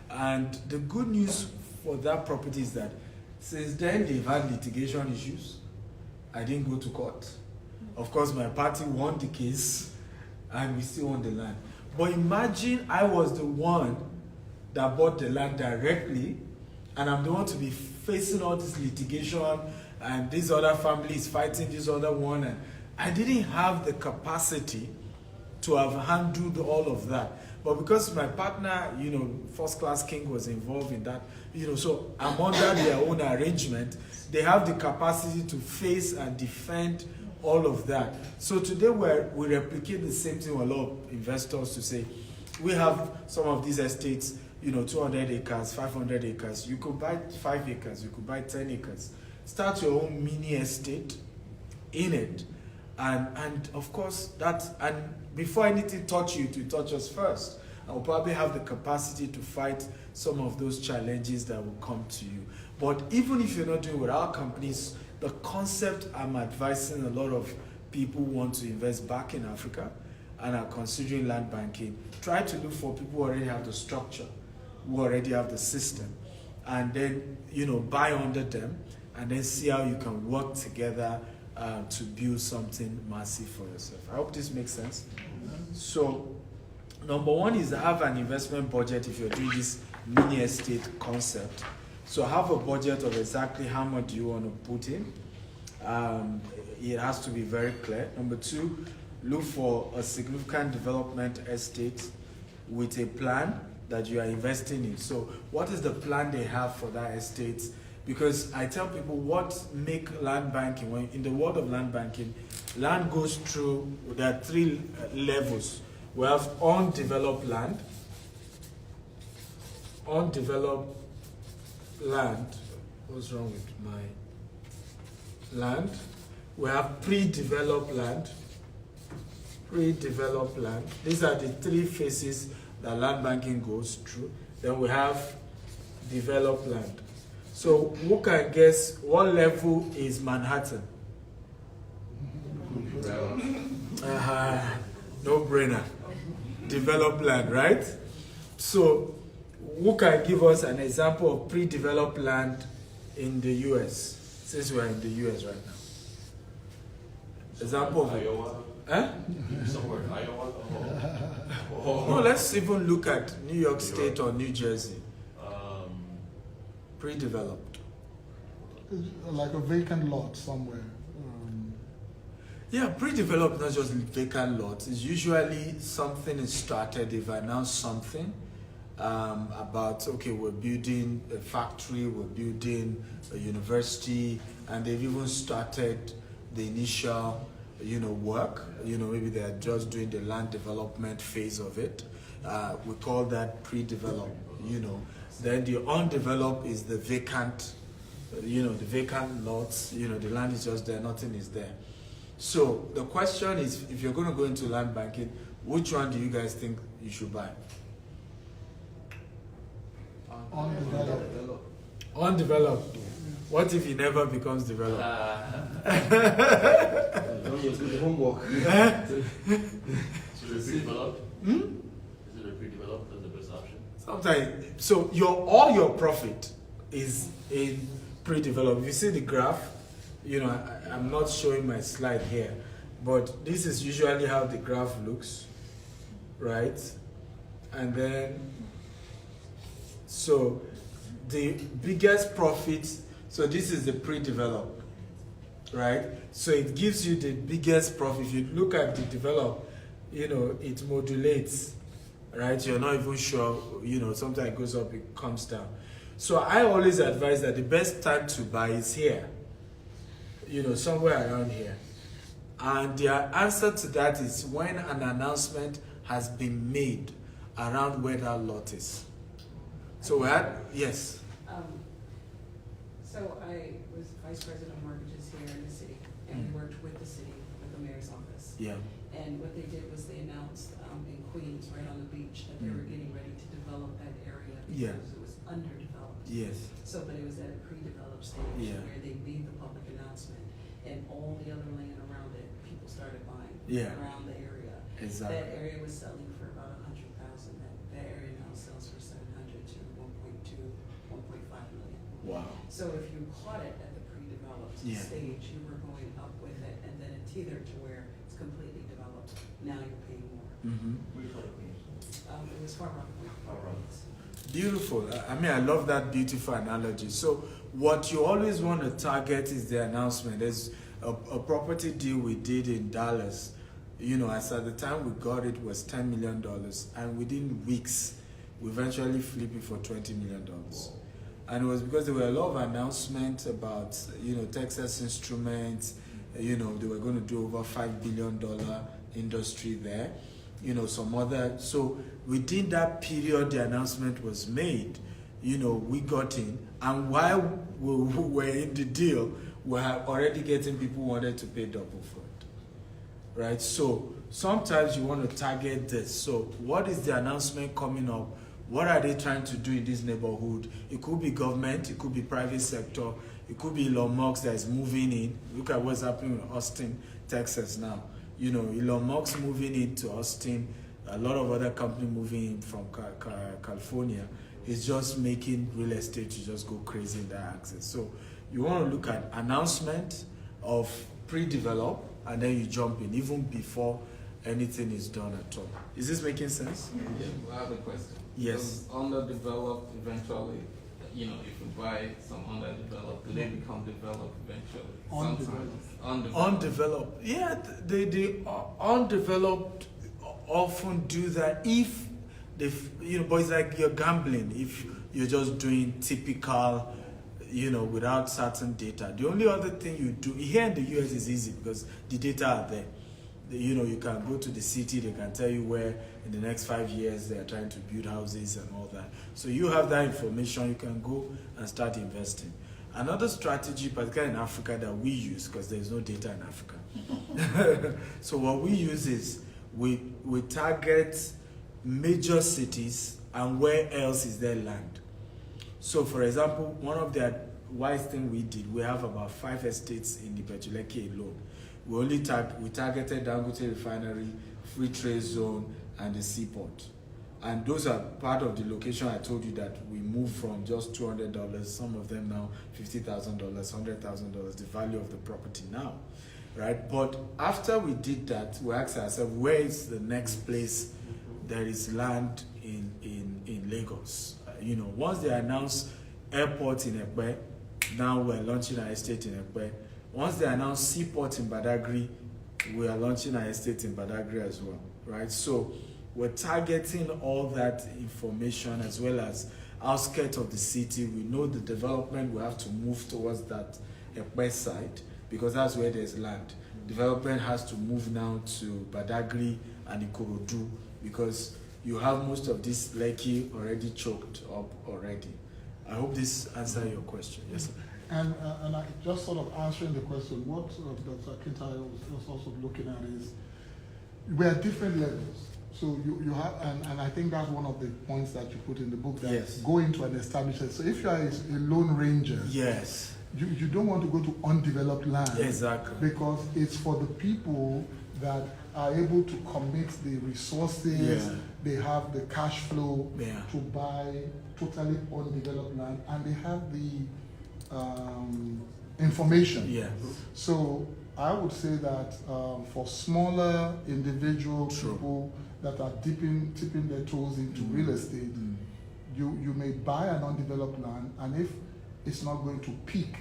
And the good news for that property is that since then they've had litigation issues. I didn't go to court. Of course, my party won the case and we still own the land. But imagine I was the one that bought the land directly and I'm the one to be facing all this litigation and this other family is fighting this other one. And I didn't have the capacity to have handled all of that. But because my partner, First Class King was involved in that, so I'm under their own arrangement, they have the capacity to face and defend all of that. So today we replicate the same thing with a lot of investors to say, we have some of these estates, 200 acres, 500 acres. You could buy 5 acres, you could buy 10 acres. Start your own mini estate in it. And of course, and before anything touch you, to touch us first. I will probably have the capacity to fight some of those challenges that will come to you. But even if you're not doing with our companies, the concept I'm advising a lot of people who want to invest back in Africa and are considering land banking, try to look for people who already have the structure, who already have the system, and then, buy under them, and then see how you can work together to build something massive for yourself. I hope this makes sense. So, number 1 is have an investment budget if you're doing this mini estate concept. So have a budget of exactly how much do you want to put in. It has to be very clear. Number 2, look for a significant development estate with a plan that you are investing in. So what is the plan they have for that estate? Because I tell people what make land banking, when in the world of land banking, land goes through, there are 3 levels. We have undeveloped land. What's wrong with my land? We have pre-developed land. pre-developed land. These are the three phases that land banking goes through. Then we have developed land. So who can guess what level is Manhattan? No brainer. Developed land, right? So who can give us an example of pre-developed land in the US? Since we're in the US right now. Example of Iowa? Huh? Somewhere in Iowa? No, let's even look at New York State or New Jersey. Pre-developed. Like a vacant lot somewhere. Yeah, pre-developed, not just vacant lots. It's usually something is started. They've announced something about, okay, we're building a factory, we're building a university, and they've even started the initial, work. Maybe they're just doing the land development phase of it. We call that pre-developed, Then the undeveloped is the vacant, the vacant lots, the land is just there, nothing is there. So the question is, if you're going to go into land banking, which one do you guys think you should buy? Undeveloped. Undeveloped. What if it never becomes developed? Don't do the homework. So it's pre-developed? Is it a pre-developed as the best option? Sometimes, so all your profit is in pre-developed. If you see the graph, I'm not showing my slide here, but this is usually how the graph looks, right? And then, so the biggest profit, so this is the pre-developed, right? So it gives you the biggest profit. If you look at the developed, it modulates, right? You're not even sure, sometimes it goes up, it comes down. So I always advise that the best time to buy is here, somewhere around here. And the answer to that is when an announcement has been made around where that lot is. So we had, yes. So I was vice president of mortgages here in the city, and we worked with the city, with the mayor's office. Yeah. And what they did was they announced in Queens, right on the beach, that they were getting ready to develop that area because it was underdeveloped. Yes. So, but it was at a pre-developed stage where they made the public announcement, and all the other land around it, people started buying around the area. Exactly. That area was selling for about 100,000. That area now sells for 700 to 1.2, 1.5 million. Wow. So if you caught it at the pre-developed stage, you were going up with it, and then it teetered to where it's completely developed. Now you're paying more. It was Far Rockaway. Beautiful. I mean, I love that beautiful analogy. So what you always want to target is the announcement. There's a property deal we did in Dallas. As at the time we got it was $10 million, and within weeks, we eventually flipped it for $20 million. And it was because there were a lot of announcements about, Texas Instruments, they were going to do over $5 billion industry there, some other. So within that period, the announcement was made, we got in. And while we were in the deal, we were already getting people who wanted to pay double for it, right? So sometimes you want to target this. So what is the announcement coming up? What are they trying to do in this neighborhood? It could be government, it could be private sector, it could be Elon Musk that is moving in. Look at what's happening in Austin, Texas now. Elon Musk moving into Austin, a lot of other companies moving in from California. It's just making real estate to just go crazy in that axis. So you want to look at announcement of pre-develop, and then you jump in even before anything is done at all. Is this making sense? Yeah, I have a question. Yes. Underdeveloped eventually, if you buy some underdeveloped, do they become developed eventually? Undeveloped. Yeah, the undeveloped often do that if they, but it's like you're gambling if you're just doing typical, without certain data. The only other thing you do here in the US is easy because the data are there. You can go to the city, they can tell you where in the next 5 years they are trying to build houses and all that. So you have that information, you can go and start investing. Another strategy, particularly in Africa, that we use, because there's no data in Africa. So what we use is, we target major cities and where else is there land. So for example, one of the wise things we did, we have about 5 estates in the Betuleke alone. We targeted Dangote Refinery, Free Trade Zone, and the seaport. And those are part of the location I told you that we moved from just $200, some of them now $50,000, $100,000, the value of the property now, right? But after we did that, we asked ourselves, where is the next place there is land in Lagos? Once they announced airport in Ekpe, now we're launching our estate in Ekpe. Once they announced seaport in Badagry, we are launching our estate in Badagry as well, right? So we're targeting all that information as well as outskirts of the city. We know the development, we have to move towards that Ekpe side because that's where there's land. Development has to move now to Badagry and Ikorodu because you have most of this Lekki already choked up already. I hope this answers your question. Yes, sir. And I just sort of answering the question, what Dr. Kintai was also looking at is we're at different levels. So you have, and I think that's one of the points that you put in the book, that yes. Go into an establishment. So if you are a lone ranger, yes, you don't want to go to undeveloped land. Exactly. Because it's for the people that are able to commit the resources, they have the cash flow to buy totally undeveloped land, and they have the information. Yes. So I would say that for smaller individual people that are tipping their toes into real estate, you may buy an undeveloped land, and if it's not going to peak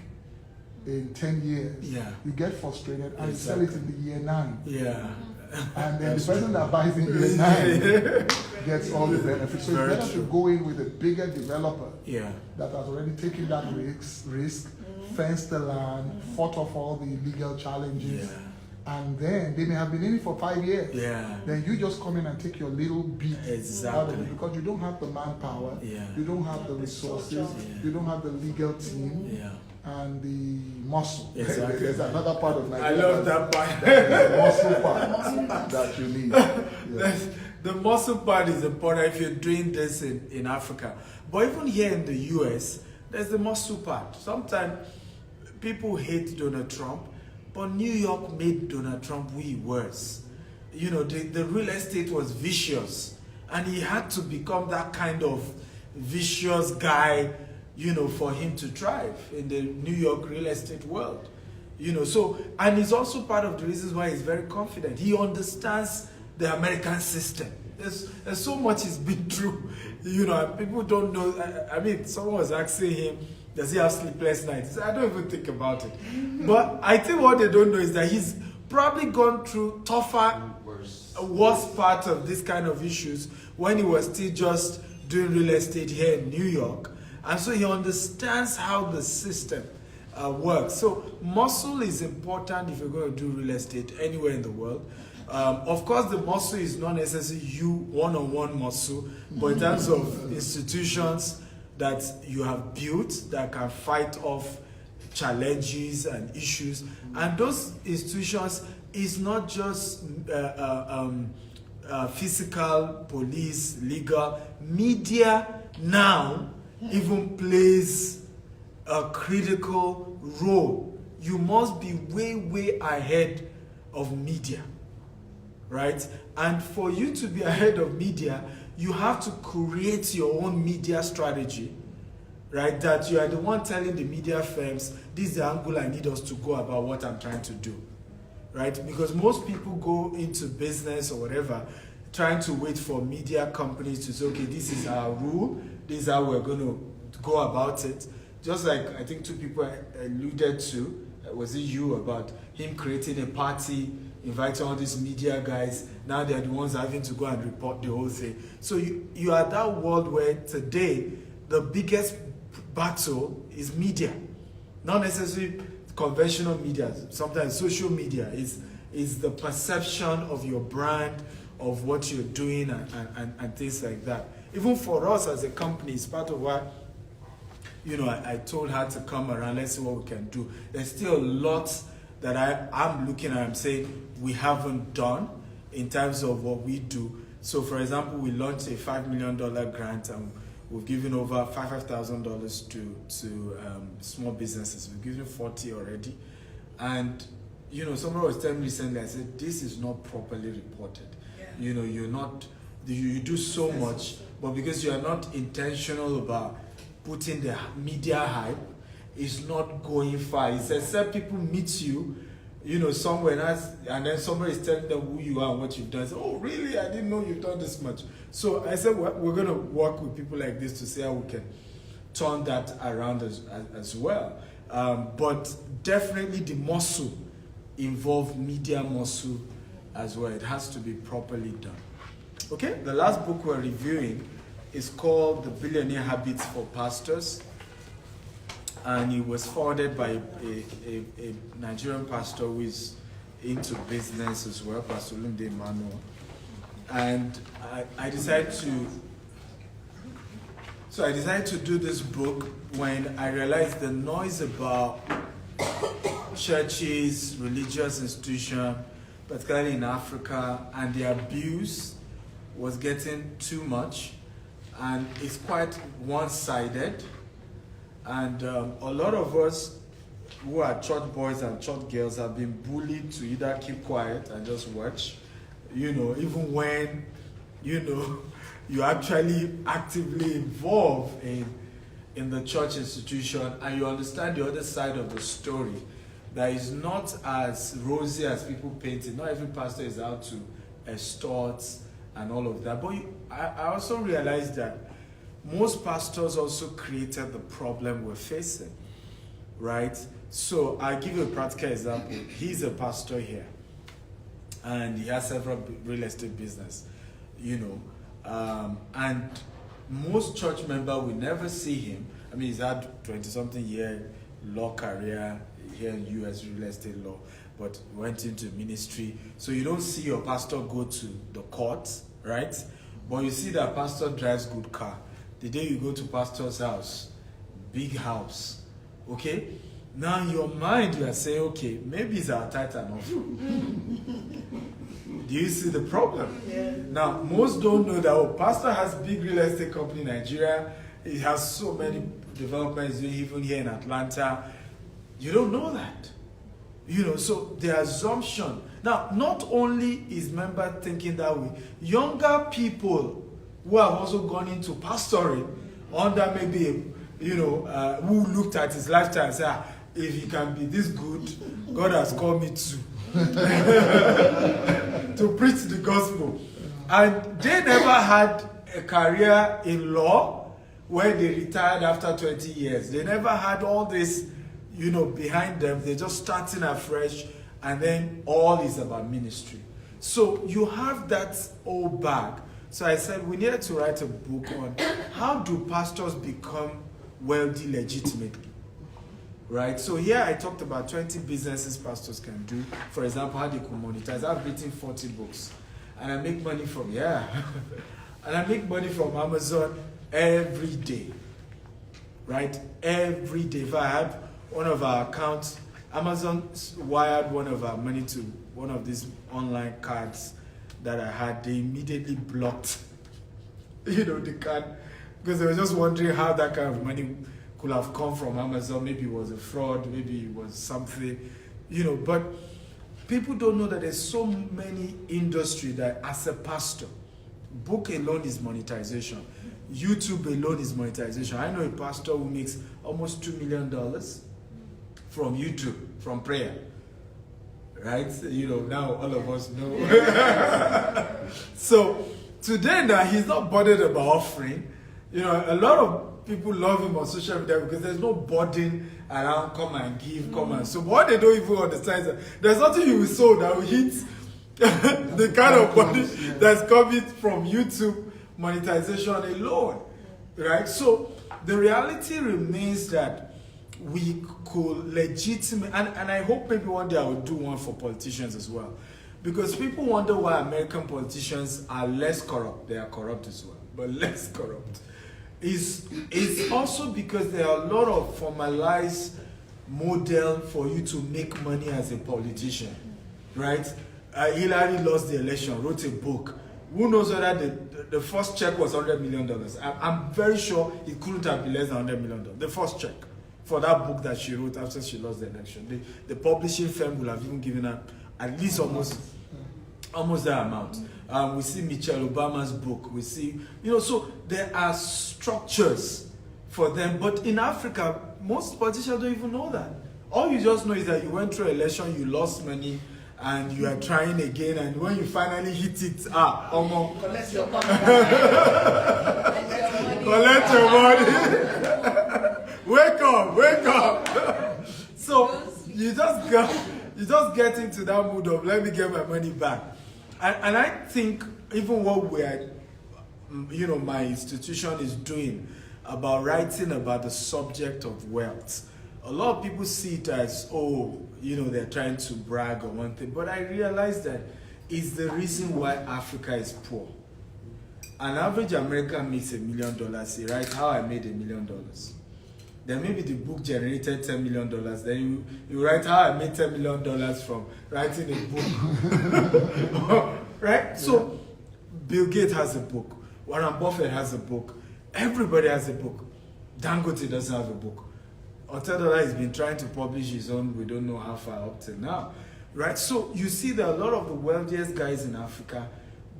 in 10 years, you get frustrated and sell it in the year 9. Yeah. And then the person that buys in year 9 gets all the benefits. So it's better to go in with a bigger developer that has already taken that risk, fenced the land, fought off all the legal challenges, and then they may have been in it for 5 years. Then you just come in and take your little bit out of it because you don't have the manpower, you don't have the resources, you don't have the legal team. And the muscle. Exactly. There's another part of Nigeria. I love that part. The muscle part that you need. The muscle part is important if you're doing this in Africa. But even here in the US, there's the muscle part. Sometimes people hate Donald Trump, but New York made Donald Trump way worse. The real estate was vicious, and he had to become that kind of vicious guy, for him to thrive in the New York real estate world. So, and it's also part of the reasons why he's very confident. He understands the American system. There's so much he's been through, and people don't know. I mean, someone was asking him, does he have sleepless nights? He said, I don't even think about it. But I think what they don't know is that he's probably gone through worse part of this kind of issues when he was still just doing real estate here in New York. And so he understands how the system works. So muscle is important if you're going to do real estate anywhere in the world. Of course, the muscle is not necessarily you one-on-one muscle, but in terms of institutions that you have built that can fight off challenges and issues. And those institutions is not just physical, police, legal. Media now even plays a critical role. You must be way, way ahead of media, right? And for you to be ahead of media, you have to create your own media strategy, right? That you are the one telling the media firms, this is the angle I need us to go about what I'm trying to do, right? Because most people go into business or whatever trying to wait for media companies to say, okay, this is our rule, this is how we're going to go about it. Just like I think 2 people alluded to, was it you, about him creating a party, inviting all these media guys. Now they're the ones having to go and report the whole thing. So you are that world where today the biggest battle is media. Not necessarily conventional media. Sometimes social media is the perception of your brand, of what you're doing and things like that. Even for us as a company, it's part of why, I told her to come around, let's see what we can do. There's still a lot that I'm looking at, I'm saying we haven't done. in terms of what we do. So, for example, we launched a $5 million grant, and we've given over $5,000 to small businesses. We've given 40 already. And, you know, somebody was telling me recently, I said, this is not properly reported. Yeah. You know, you do so much, but because you are not intentional about putting the media hype, it's not going far. It's except people meet you, you know, somewhere else, and then somebody is telling them who you are and what you've done. Say, oh, really? I didn't know you've done this much. So I said, we're going to work with people like this to see how we can turn that around as well. But definitely the muscle involved media muscle as well. It has to be properly done. Okay, the last book we're reviewing is called The Billionaire Habits for Pastors. And it was founded by a Nigerian pastor who is into business as well, Pastor Lumde Emmanuel. And I decided to do this book when I realized the noise about churches, religious institutions, particularly in Africa, and the abuse was getting too much, and it's quite one-sided. And a lot of us who are church boys and church girls have been bullied to either keep quiet and just watch, you know, even when, you know, you actually actively involved in the church institution and you understand the other side of the story that is not as rosy as people paint it. Not every pastor is out to extort and all of that. But I also realized that most pastors also created the problem we're facing, right? So I'll give you a practical example. He's a pastor here, and he has several real estate business, you know, and most church members will never see him. I mean, he's had 20-something year law career here in U.S. real estate law, but went into ministry. So you don't see your pastor go to the courts, right? But you see that pastor drives good car. The day you go to pastor's house, big house, okay? Now in your mind you are saying, okay, maybe it's our tithe and offering. Do you see the problem? Yeah. Now, most don't know that, oh, pastor has big real estate company in Nigeria. He has so many developments even here in Atlanta. You don't know that. You know, so the assumption. Now, not only is member thinking that way, younger people who have also gone into pastoring under maybe, you know, who looked at his lifestyle and said, if he can be this good, God has called me to preach the gospel. And they never had a career in law where they retired after 20 years. They never had all this, you know, behind them. They're just starting afresh, and then all is about ministry. So you have that old bag. So I said we needed to write a book on how do pastors become wealthy legitimately, right? So here I talked about 20 businesses pastors can do. For example, how they can monetize. I've written 40 books, and I make money from and I make money from Amazon every day, right? Every day. If I had one of our accounts, Amazon wired one of our money to one of these online cards that I had. They immediately blocked, you know, the card, because they were just wondering how that kind of money could have come from Amazon. Maybe it was a fraud, maybe it was something, you know. But people don't know that there's so many industry that as a pastor, book alone is monetization. YouTube alone is monetization. I know a pastor who makes almost $2 million from YouTube, from prayer. Right? You know, now all of us know. So today now, he's not bothered about offering. You know, a lot of people love him on social media because there's no burden around come and give, come and. So what they don't even understand is that there's nothing you will sow that will hit the kind of money that's coming from YouTube monetization alone. Right? So the reality remains that we could legitimate, and I hope maybe one day I will do one for politicians as well. Because people wonder why American politicians are less corrupt. They are corrupt as well, but less corrupt. It's also because there are a lot of formalized model for you to make money as a politician, right? Hillary lost the election, wrote a book. Who knows whether the first check was $100 million? I'm very sure it couldn't have been less than $100 million. The first check for that book that she wrote after she lost the election. The publishing firm will have even given her at least almost that amount. We see Michelle Obama's book. We see, so there are structures for them. But in Africa, most politicians don't even know that. All you just know is that you went through an election, you lost money, and you are trying again, and when you finally hit it, collect your money. Collect your money. Wake up. So you just get into that mood of let me get my money back. And I think even what my institution is doing about writing about the subject of wealth, a lot of people see it as, they're trying to brag on one thing. But I realize that it's the reason why Africa is poor. An average American makes $1 million. He writes how I made $1 million. Then maybe the book generated $10 million. Then you write how I made $10 million from writing a book. Right? So Bill Gates has a book. Warren Buffett has a book. Everybody has a book. Dangote doesn't have a book. Otedola has been trying to publish his own, we don't know how far up till now. Right? So you see that a lot of the wealthiest guys in Africa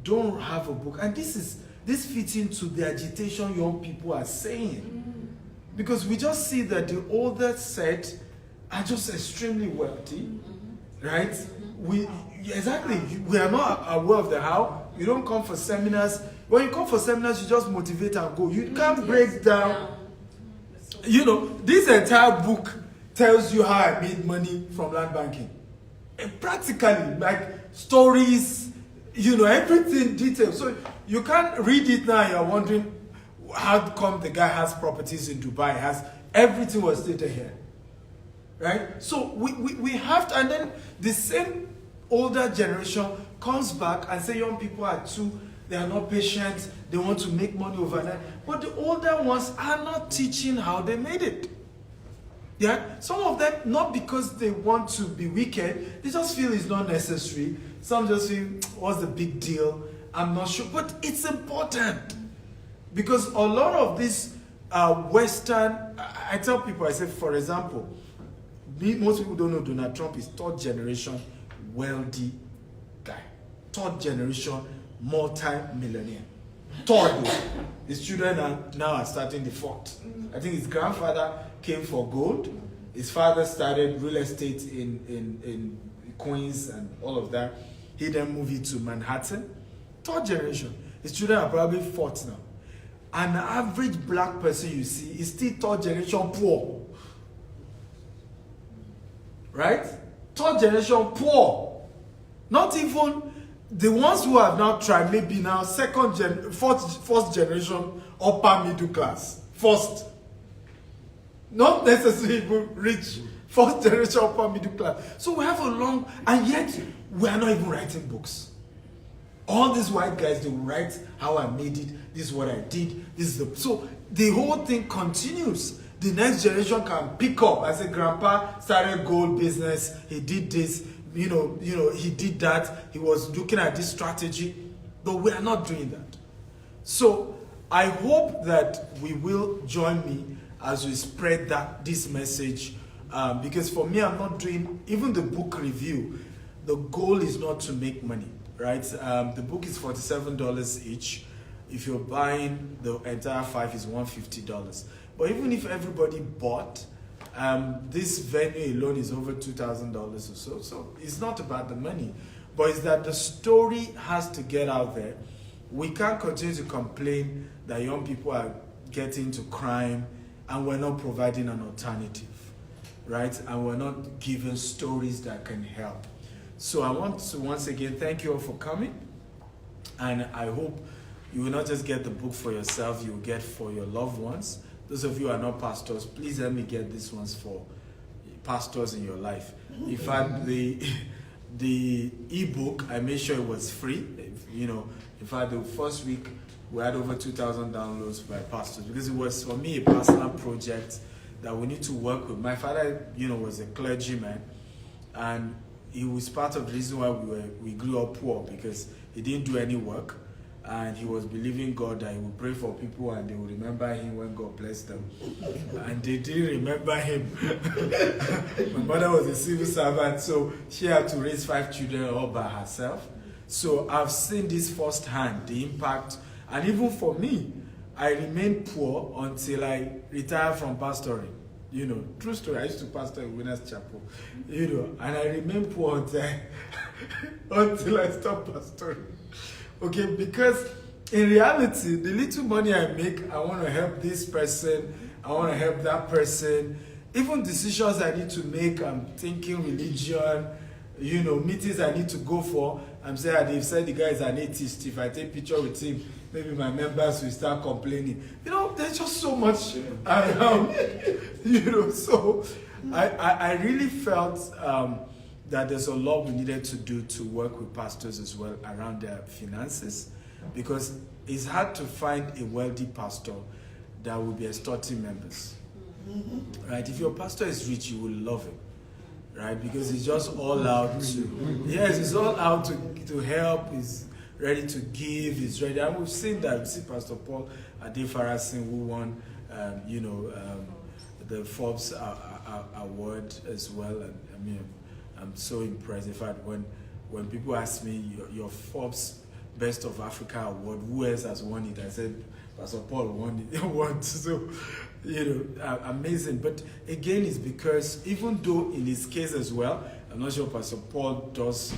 don't have a book. And this fits into the agitation young people are saying. Because we just see that the older set are just extremely wealthy. Right? We are not aware of the how. You don't come for seminars. When you come for seminars, you just motivate and go. You can't break down. This entire book tells you how I made money from land banking. And practically, like stories, everything detailed. So you can't read it now. You're wondering how come the guy has properties in Dubai, has everything was stated here. Right? So we have to, and then the same older generation comes back and say young people are they are not patient, they want to make money overnight. But the older ones are not teaching how they made it. Yeah? Some of them, not because they want to be wicked, they just feel it's not necessary. Some just feel, what's the big deal? I'm not sure. But it's important. Because a lot of this Western, I tell people, I say, for example, most people don't know Donald Trump is third generation wealthy guy. Third generation multi-millionaire. Third. His children are starting the fourth. I think his grandfather came for gold. His father started real estate in Queens and all of that. He then moved it to Manhattan. Third generation. His children are probably fourth now. An average black person you see is still third generation poor. Right? Third generation poor. Not even the ones who have now tried, maybe now fourth generation upper middle class. First. Not necessarily even rich. First generation upper middle class. So we have and yet we are not even writing books. All these white guys, they will write how I made it, this is what I did, so the whole thing continues. The next generation can pick up. I said, Grandpa started gold business, he did this, he did that, he was looking at this strategy, but we are not doing that. So I hope that we will join me as we spread this message, because for me, I'm not doing, even the book review, the goal is not to make money, right? The book is $47 each. If you're buying the entire 5 is $150. But even if everybody bought, this venue alone is over $2,000 or so. So it's not about the money, but it's that the story has to get out there. We can't continue to complain that young people are getting into crime and we're not providing an alternative, right? And we're not giving stories that can help. So I want to once again thank you all for coming, and I hope you will not just get the book for yourself, you will get for your loved ones. Those of you who are not pastors, please help me get these ones for pastors in your life. In fact, the ebook, I made sure it was free. In fact, the first week we had over 2,000 downloads by pastors, because it was for me a personal project that we need to work with. My father, was a clergyman, and he was part of the reason why we grew up poor, because he didn't do any work, and he was believing God that he would pray for people and they would remember him when God blessed them. And they didn't remember him. My mother was a civil servant, so she had to raise 5 children all by herself. So I've seen this firsthand, the impact. And even for me, I remained poor until I retired from pastoring. You know, true story, I used to pastor in Winners Chapel. You know, and I remained poor until I stopped pastoring. Okay, because in reality, the little money I make, I want to help this person, I want to help that person. Even decisions I need to make, I'm thinking religion, you know, meetings I need to go for. I'm saying, they've said the guy is an atheist. If I take picture with him, maybe my members will start complaining. You know, there's just so much around, you know. So I really felt that there's a lot we needed to do to work with pastors as well around their finances, because it's hard to find a wealthy pastor that will be extorting members. Right? If your pastor is rich, you will love him. Right? Because he's just all out to, yes, he's all out to help, he's ready to give, he's ready. And we've seen that. We see Pastor Paul Adefarasin, who won, the Forbes award as well. And I mean, I'm so impressed. In fact, when people ask me your Forbes Best of Africa award, who else has won it? I said, Pastor Paul won it. So, you know, amazing. But again, it's because even though in his case as well, I'm not sure Pastor Paul does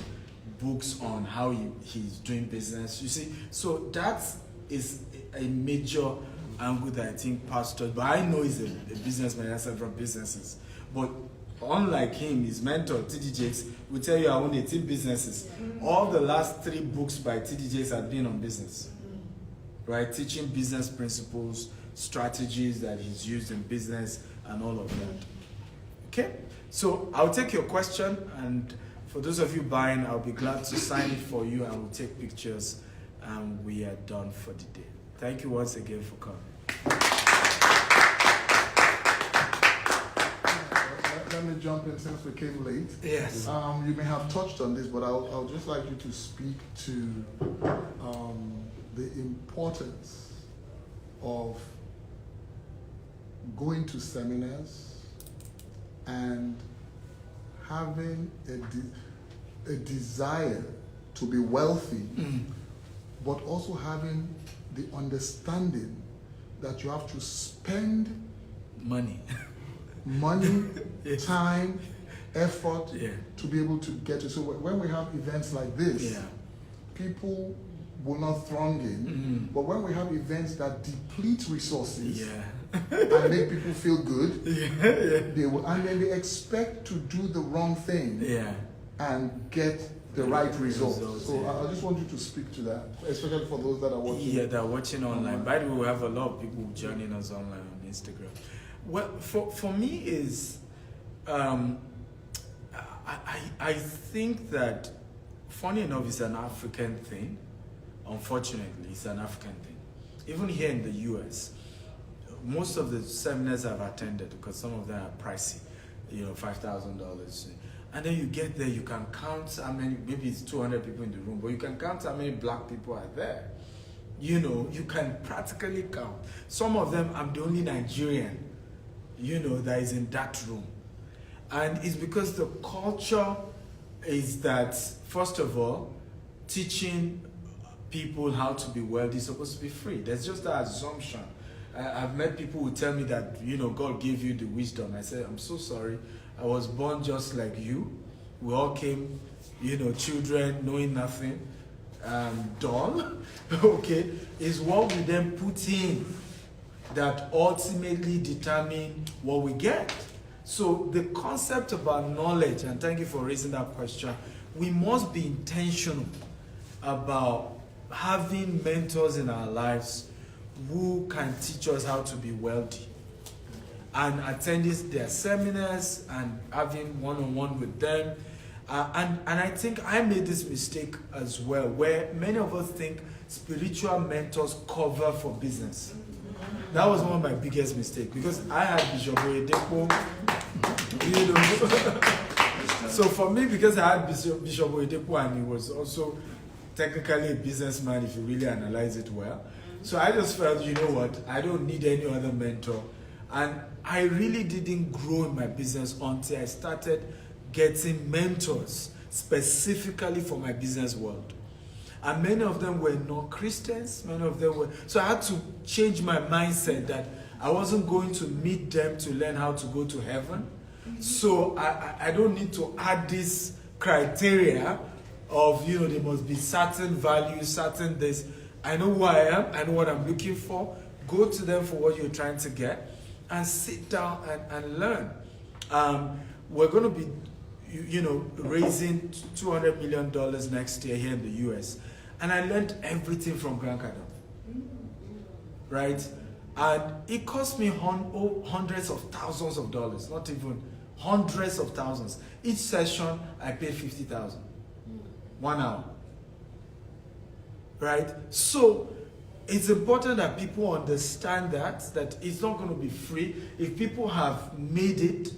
books on how he's doing business. You see, so that is a major angle that I think pastors, but I know he's a businessman, he has several businesses. But unlike him, his mentor, T.D. Jakes, will tell you I own 18 businesses. All the last 3 books by T.D. Jakes have been on business. Right? Teaching business principles, strategies that he's used in business, and all of that. Okay? So I'll take your question, and for those of you buying, I'll be glad to sign it for you, and we'll take pictures, and we are done for the day. Thank you once again for coming. Let me jump in since we came late. Yes. You may have touched on this, but I'll just like you to speak to the importance of going to seminars and having a desire to be wealthy, but also having the understanding that you have to spend money, yes. Time, effort, to be able to get it. So when we have events like this, people will not throng in, but when we have events that deplete resources and make people feel good, they will, and then they expect to do the wrong thing and get the right results. So I just want you to speak to that, especially for those that are watching. Yeah, they're watching online. By the way, we have a lot of people joining us online on Instagram. Well, for me is, I think that, funny enough, it's an African thing. Unfortunately, it's an African thing. Even here in the US, most of the seminars I've attended, because some of them are pricey, you know, $5,000. And then you get there, you can count how many, maybe it's 200 people in the room, but you can count how many black people are there. You know, you can practically count. Some of them, I'm the only Nigerian, you know, that is in that room. And it's because the culture is that, first of all, teaching people how to be wealthy is supposed to be free. There's just that assumption. I've met people who tell me that, you know, God gave you the wisdom. I said, I'm so sorry. I was born just like you. We all came, you know, children, knowing nothing, dull. Okay, is what we then put in that ultimately determine what we get. So the concept about knowledge, and thank you for raising that question, we must be intentional about having mentors in our lives who can teach us how to be wealthy, and attending their seminars and having one-on-one with them. And I think I made this mistake as well, where many of us think spiritual mentors cover for business. That was one of my biggest mistakes, because I had Bishop Oyedepo, you know, So for me, because I had Bishop Oyedepo and he was also technically a businessman if you really analyze it well. So I just felt, you know what, I don't need any other mentor. And I really didn't grow in my business until I started getting mentors specifically for my business world. And many of them were not Christians, many of them were. So I had to change my mindset that I wasn't going to meet them to learn how to go to heaven. So I don't need to add this criteria of, you know, there must be certain values, certain this. I know who I am, I know what I'm looking for. Go to them for what you're trying to get and sit down and learn. We're going to be, you know, raising $200 million next year here in the US. And I learned everything from Grant Cardone. Right? And it cost me hundreds of thousands of dollars, not even hundreds of thousands. Each session, I paid $50,000. 1 hour. Right? So it's important that people understand that it's not going to be free. If people have made it,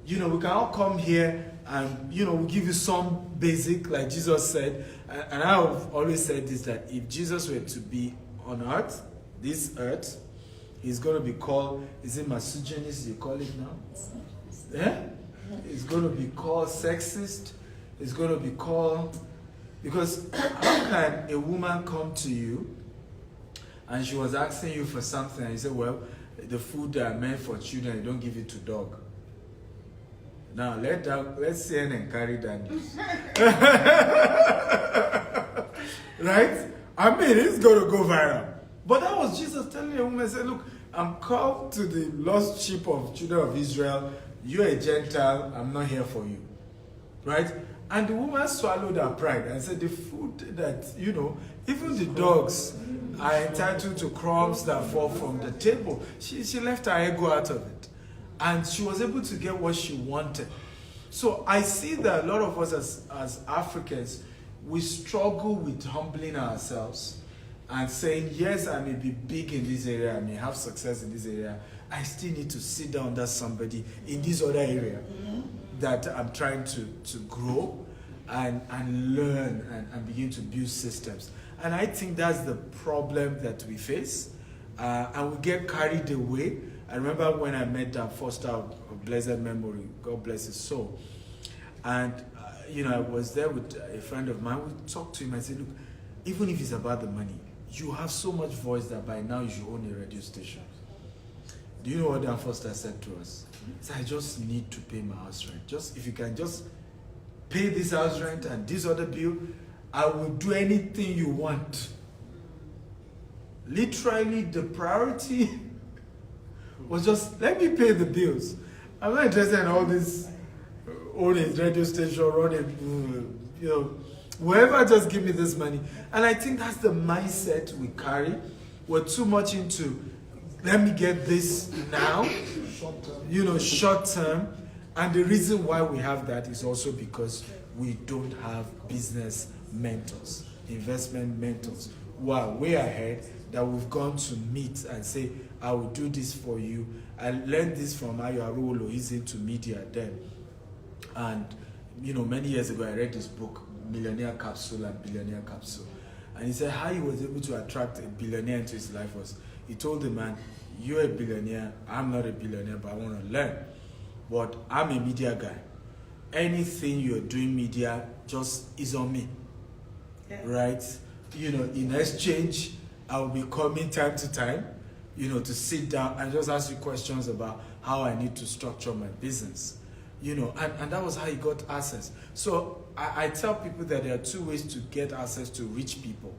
you know, we can all come here and, you know, we'll give you some basic, like Jesus said. And I've always said this, that if Jesus were to be on earth, this earth, he's going to be called, is it misogynist you call it now? Yeah? It's going to be called sexist. It's going to be called, because how can a woman come to you and she was asking you for something and you say, well, the food that are meant for children, you don't give it to dog. Now let's CNN carry that news. Right? I mean, it's going to go viral. But that was Jesus telling a woman, say, look, I'm called to the lost sheep of children of Israel. You're a Gentile, I'm not here for you. Right? And the woman swallowed her pride and said, the food that, you know, even the dogs are entitled to crumbs that fall from the table. She left her ego out of it. And she was able to get what she wanted. So I see that a lot of us as Africans, we struggle with humbling ourselves and saying, yes, I may be big in this area, I may have success in this area, I still need to sit down under somebody in this other area that I'm trying to grow and learn and begin to build systems. And I think that's the problem that we face. And we get carried away. I remember when I met Foster of blessed memory, God bless his soul. And, you know, I was there with a friend of mine. We talked to him and said, look, even if it's about the money, you have so much voice that by now you should own a radio station. Do you know what Dan Foster said to us? He said, I just need to pay my house rent. Just, if you can just pay this house rent and this other bill, I will do anything you want. Literally, the priority was just, let me pay the bills. I'm not interested in all this owning radio station, running, you know, whoever just give me this money. And I think that's the mindset we carry. We're too much into, let me get this now, you know, short term. And the reason why we have that is also because we don't have business mentors, investment mentors who are way ahead, that we've gone to meet and say, I will do this for you. I learned this from Ayo Arolo. He's into media then. And, you know, many years ago, I read this book, Millionaire Capsule and Billionaire Capsule. And he said how he was able to attract a billionaire into his life was, he told the man, you're a billionaire, I'm not a billionaire, but I want to learn. But I'm a media guy. Anything you're doing media just is on me. Yeah. Right? You know, in exchange, I will be coming time to time, you know, to sit down and just ask you questions about how I need to structure my business. You know, and that was how he got access. So I tell people that there are two ways to get access to rich people.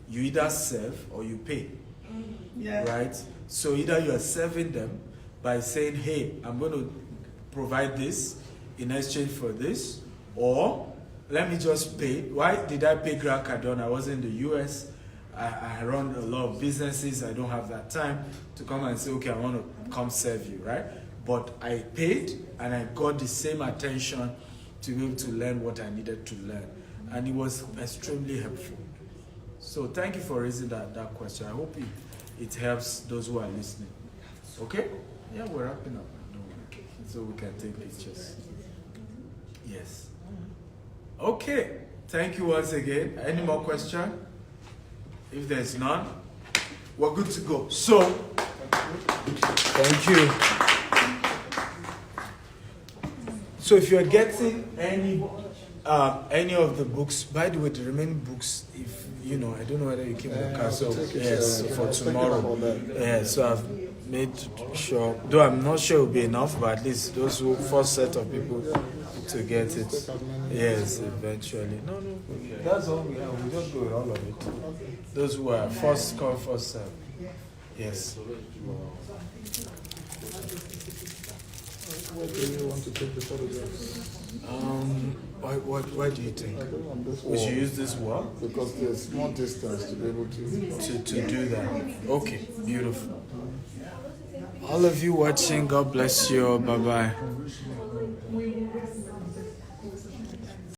You either serve or you pay. Yeah. Right? So either you are serving them by saying, hey, I'm going to provide this in exchange for this, or let me just pay. Why did I pay Grant Cardone? I was in the US. I run a lot of businesses. I don't have that time to come and say, okay, I want to come serve you, right? But I paid and I got the same attention to be able to learn what I needed to learn. And it was extremely helpful. So thank you for raising that question. I hope it helps those who are listening. Okay? Yeah, we're wrapping up. So we can take pictures. Yes. Okay. Thank you once again. Any more questions? If there's none, we're good to go. So, thank you. So if you're getting any of the books, by the way, the remaining books, if I don't know whether you came with the castle. Yes, for tomorrow. Yeah, so I've made sure, though I'm not sure it will be enough, but at least those who first set of people to get it. Yes, eventually. No, that's all we have. We just go with all of it. Those who are first come, first serve. Yes. Where do you want to take the photographs? Why do you think? We should use this wall? Because there's more distance to be able to do that. Okay, beautiful. All of you watching, God bless you. Bye-bye.